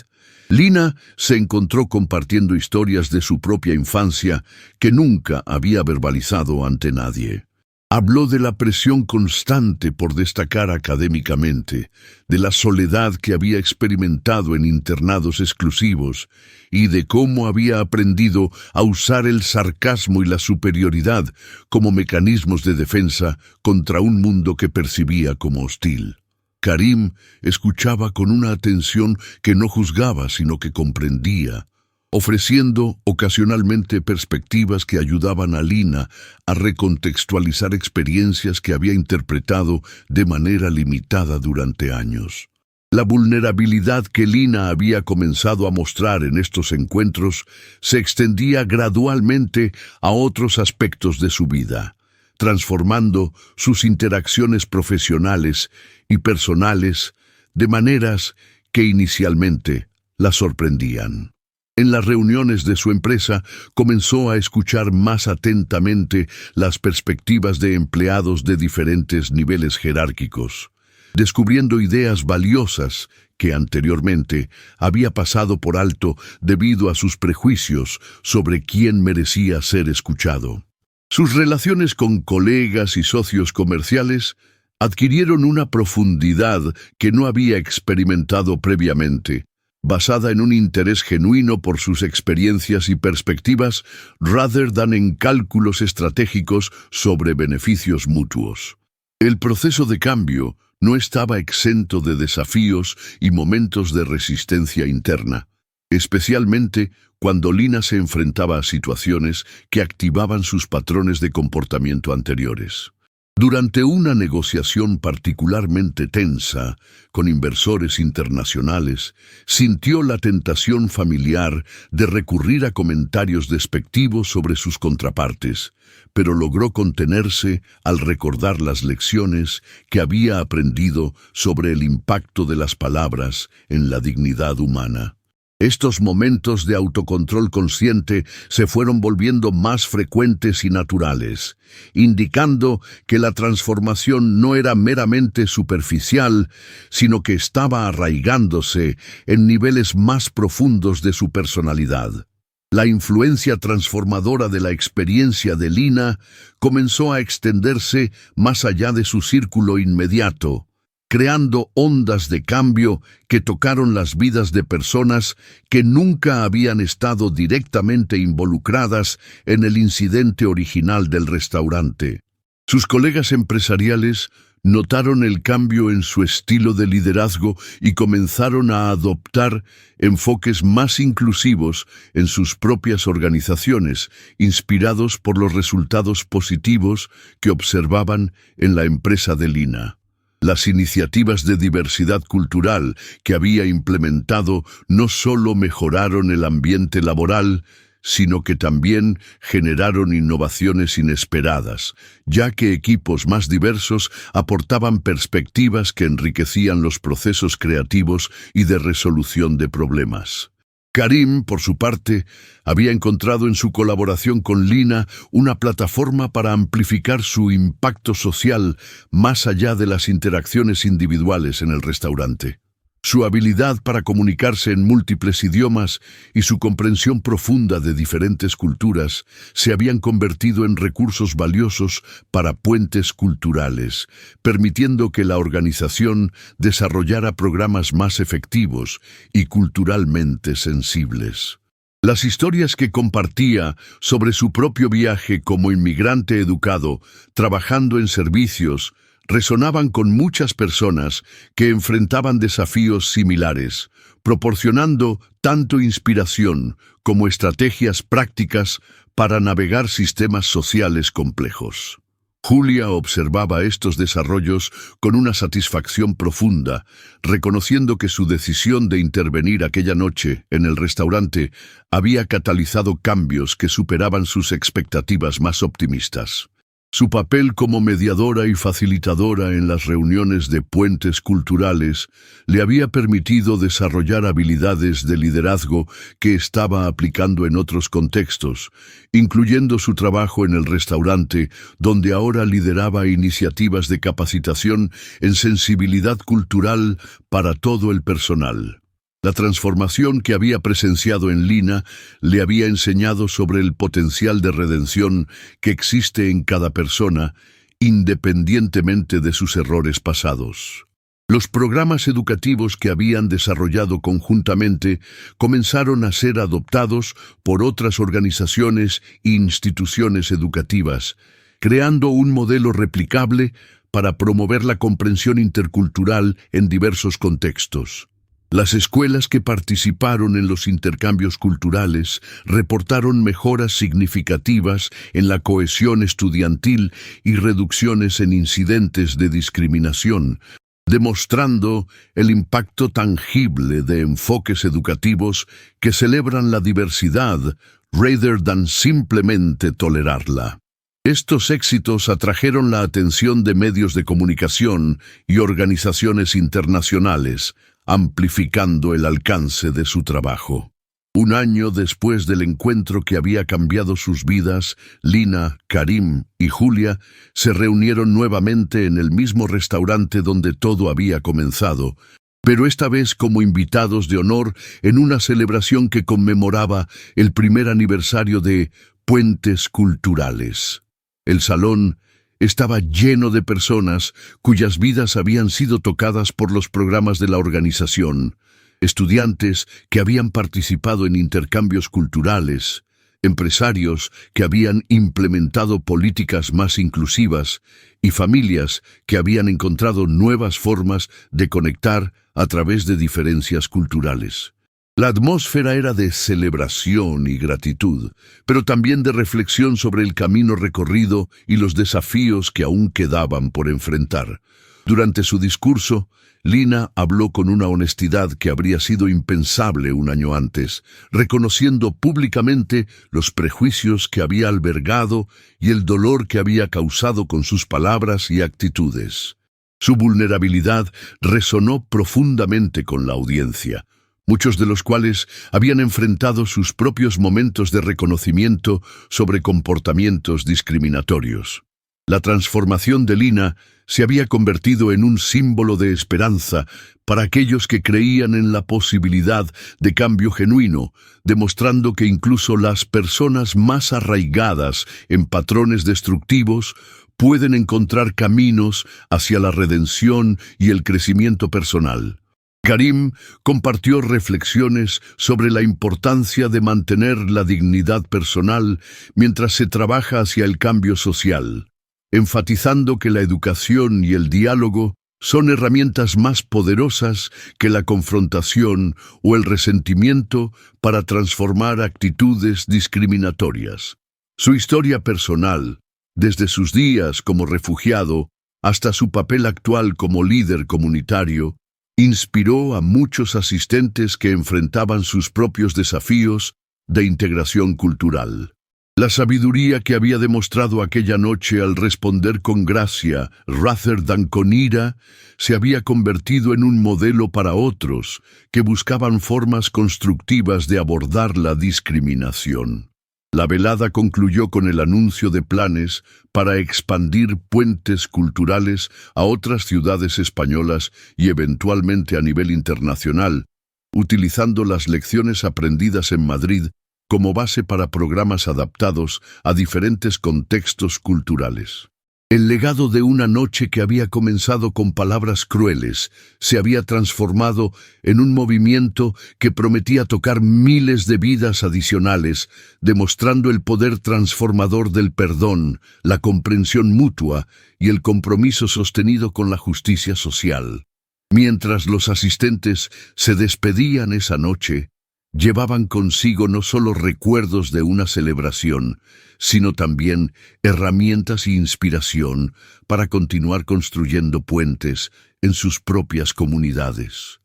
Lina se encontró compartiendo historias de su propia infancia que nunca había verbalizado ante nadie. Habló de la presión constante por destacar académicamente, de la soledad que había experimentado en internados exclusivos y de cómo había aprendido a usar el sarcasmo y la superioridad como mecanismos de defensa contra un mundo que percibía como hostil. Karim escuchaba con una atención que no juzgaba, sino que comprendía, ofreciendo ocasionalmente perspectivas que ayudaban a Lina a recontextualizar experiencias que había interpretado de manera limitada durante años. La vulnerabilidad que Lina había comenzado a mostrar en estos encuentros se extendía gradualmente a otros aspectos de su vida, transformando sus interacciones profesionales y personales de maneras que inicialmente la sorprendían. En las reuniones de su empresa comenzó a escuchar más atentamente las perspectivas de empleados de diferentes niveles jerárquicos, descubriendo ideas valiosas que anteriormente había pasado por alto debido a sus prejuicios sobre quién merecía ser escuchado. Sus relaciones con colegas y socios comerciales adquirieron una profundidad que no había experimentado previamente, basada en un interés genuino por sus experiencias y perspectivas, rather than en cálculos estratégicos sobre beneficios mutuos. El proceso de cambio no estaba exento de desafíos y momentos de resistencia interna, especialmente cuando Lina se enfrentaba a situaciones que activaban sus patrones de comportamiento anteriores. Durante una negociación particularmente tensa con inversores internacionales, sintió la tentación familiar de recurrir a comentarios despectivos sobre sus contrapartes, pero logró contenerse al recordar las lecciones que había aprendido sobre el impacto de las palabras en la dignidad humana. Estos momentos de autocontrol consciente se fueron volviendo más frecuentes y naturales, indicando que la transformación no era meramente superficial, sino que estaba arraigándose en niveles más profundos de su personalidad. La influencia transformadora de la experiencia de Lina comenzó a extenderse más allá de su círculo inmediato, creando ondas de cambio que tocaron las vidas de personas que nunca habían estado directamente involucradas en el incidente original del restaurante. Sus colegas empresariales notaron el cambio en su estilo de liderazgo y comenzaron a adoptar enfoques más inclusivos en sus propias organizaciones, inspirados por los resultados positivos que observaban en la empresa de Lina. Las iniciativas de diversidad cultural que había implementado no solo mejoraron el ambiente laboral, sino que también generaron innovaciones inesperadas, ya que equipos más diversos aportaban perspectivas que enriquecían los procesos creativos y de resolución de problemas. Karim, por su parte, había encontrado en su colaboración con Lina una plataforma para amplificar su impacto social más allá de las interacciones individuales en el restaurante. Su habilidad para comunicarse en múltiples idiomas y su comprensión profunda de diferentes culturas se habían convertido en recursos valiosos para puentes culturales, permitiendo que la organización desarrollara programas más efectivos y culturalmente sensibles. Las historias que compartía sobre su propio viaje como inmigrante educado, trabajando en servicios, resonaban con muchas personas que enfrentaban desafíos similares, proporcionando tanto inspiración como estrategias prácticas para navegar sistemas sociales complejos. Julia observaba estos desarrollos con una satisfacción profunda, reconociendo que su decisión de intervenir aquella noche en el restaurante había catalizado cambios que superaban sus expectativas más optimistas. Su papel como mediadora y facilitadora en las reuniones de puentes culturales le había permitido desarrollar habilidades de liderazgo que estaba aplicando en otros contextos, incluyendo su trabajo en el restaurante, donde ahora lideraba iniciativas de capacitación en sensibilidad cultural para todo el personal. La transformación que había presenciado en Lina le había enseñado sobre el potencial de redención que existe en cada persona, independientemente de sus errores pasados. Los programas educativos que habían desarrollado conjuntamente comenzaron a ser adoptados por otras organizaciones e instituciones educativas, creando un modelo replicable para promover la comprensión intercultural en diversos contextos. Las escuelas que participaron en los intercambios culturales reportaron mejoras significativas en la cohesión estudiantil y reducciones en incidentes de discriminación, demostrando el impacto tangible de enfoques educativos que celebran la diversidad rather than simplemente tolerarla. Estos éxitos atrajeron la atención de medios de comunicación y organizaciones internacionales, amplificando el alcance de su trabajo. Un año después del encuentro que había cambiado sus vidas, Lina, Karim y Julia se reunieron nuevamente en el mismo restaurante donde todo había comenzado, pero esta vez como invitados de honor en una celebración que conmemoraba el primer aniversario de Puentes Culturales. El salón estaba lleno de personas cuyas vidas habían sido tocadas por los programas de la organización, estudiantes que habían participado en intercambios culturales, empresarios que habían implementado políticas más inclusivas y familias que habían encontrado nuevas formas de conectar a través de diferencias culturales. La atmósfera era de celebración y gratitud, pero también de reflexión sobre el camino recorrido y los desafíos que aún quedaban por enfrentar. Durante su discurso, Lina habló con una honestidad que habría sido impensable un año antes, reconociendo públicamente los prejuicios que había albergado y el dolor que había causado con sus palabras y actitudes. Su vulnerabilidad resonó profundamente con la audiencia, muchos de los cuales habían enfrentado sus propios momentos de reconocimiento sobre comportamientos discriminatorios. La transformación de Lina se había convertido en un símbolo de esperanza para aquellos que creían en la posibilidad de cambio genuino, demostrando que incluso las personas más arraigadas en patrones destructivos pueden encontrar caminos hacia la redención y el crecimiento personal. Karim compartió reflexiones sobre la importancia de mantener la dignidad personal mientras se trabaja hacia el cambio social, enfatizando que la educación y el diálogo son herramientas más poderosas que la confrontación o el resentimiento para transformar actitudes discriminatorias. Su historia personal, desde sus días como refugiado hasta su papel actual como líder comunitario, inspiró a muchos asistentes que enfrentaban sus propios desafíos de integración cultural. La sabiduría que había demostrado aquella noche al responder con gracia, rather than con ira, se había convertido en un modelo para otros que buscaban formas constructivas de abordar la discriminación. La velada concluyó con el anuncio de planes para expandir puentes culturales a otras ciudades españolas y eventualmente a nivel internacional, utilizando las lecciones aprendidas en Madrid como base para programas adaptados a diferentes contextos culturales. El legado de una noche que había comenzado con palabras crueles se había transformado en un movimiento que prometía tocar miles de vidas adicionales, demostrando el poder transformador del perdón, la comprensión mutua y el compromiso sostenido con la justicia social. Mientras los asistentes se despedían esa noche, llevaban consigo no solo recuerdos de una celebración, sino también herramientas e inspiración para continuar construyendo puentes en sus propias comunidades.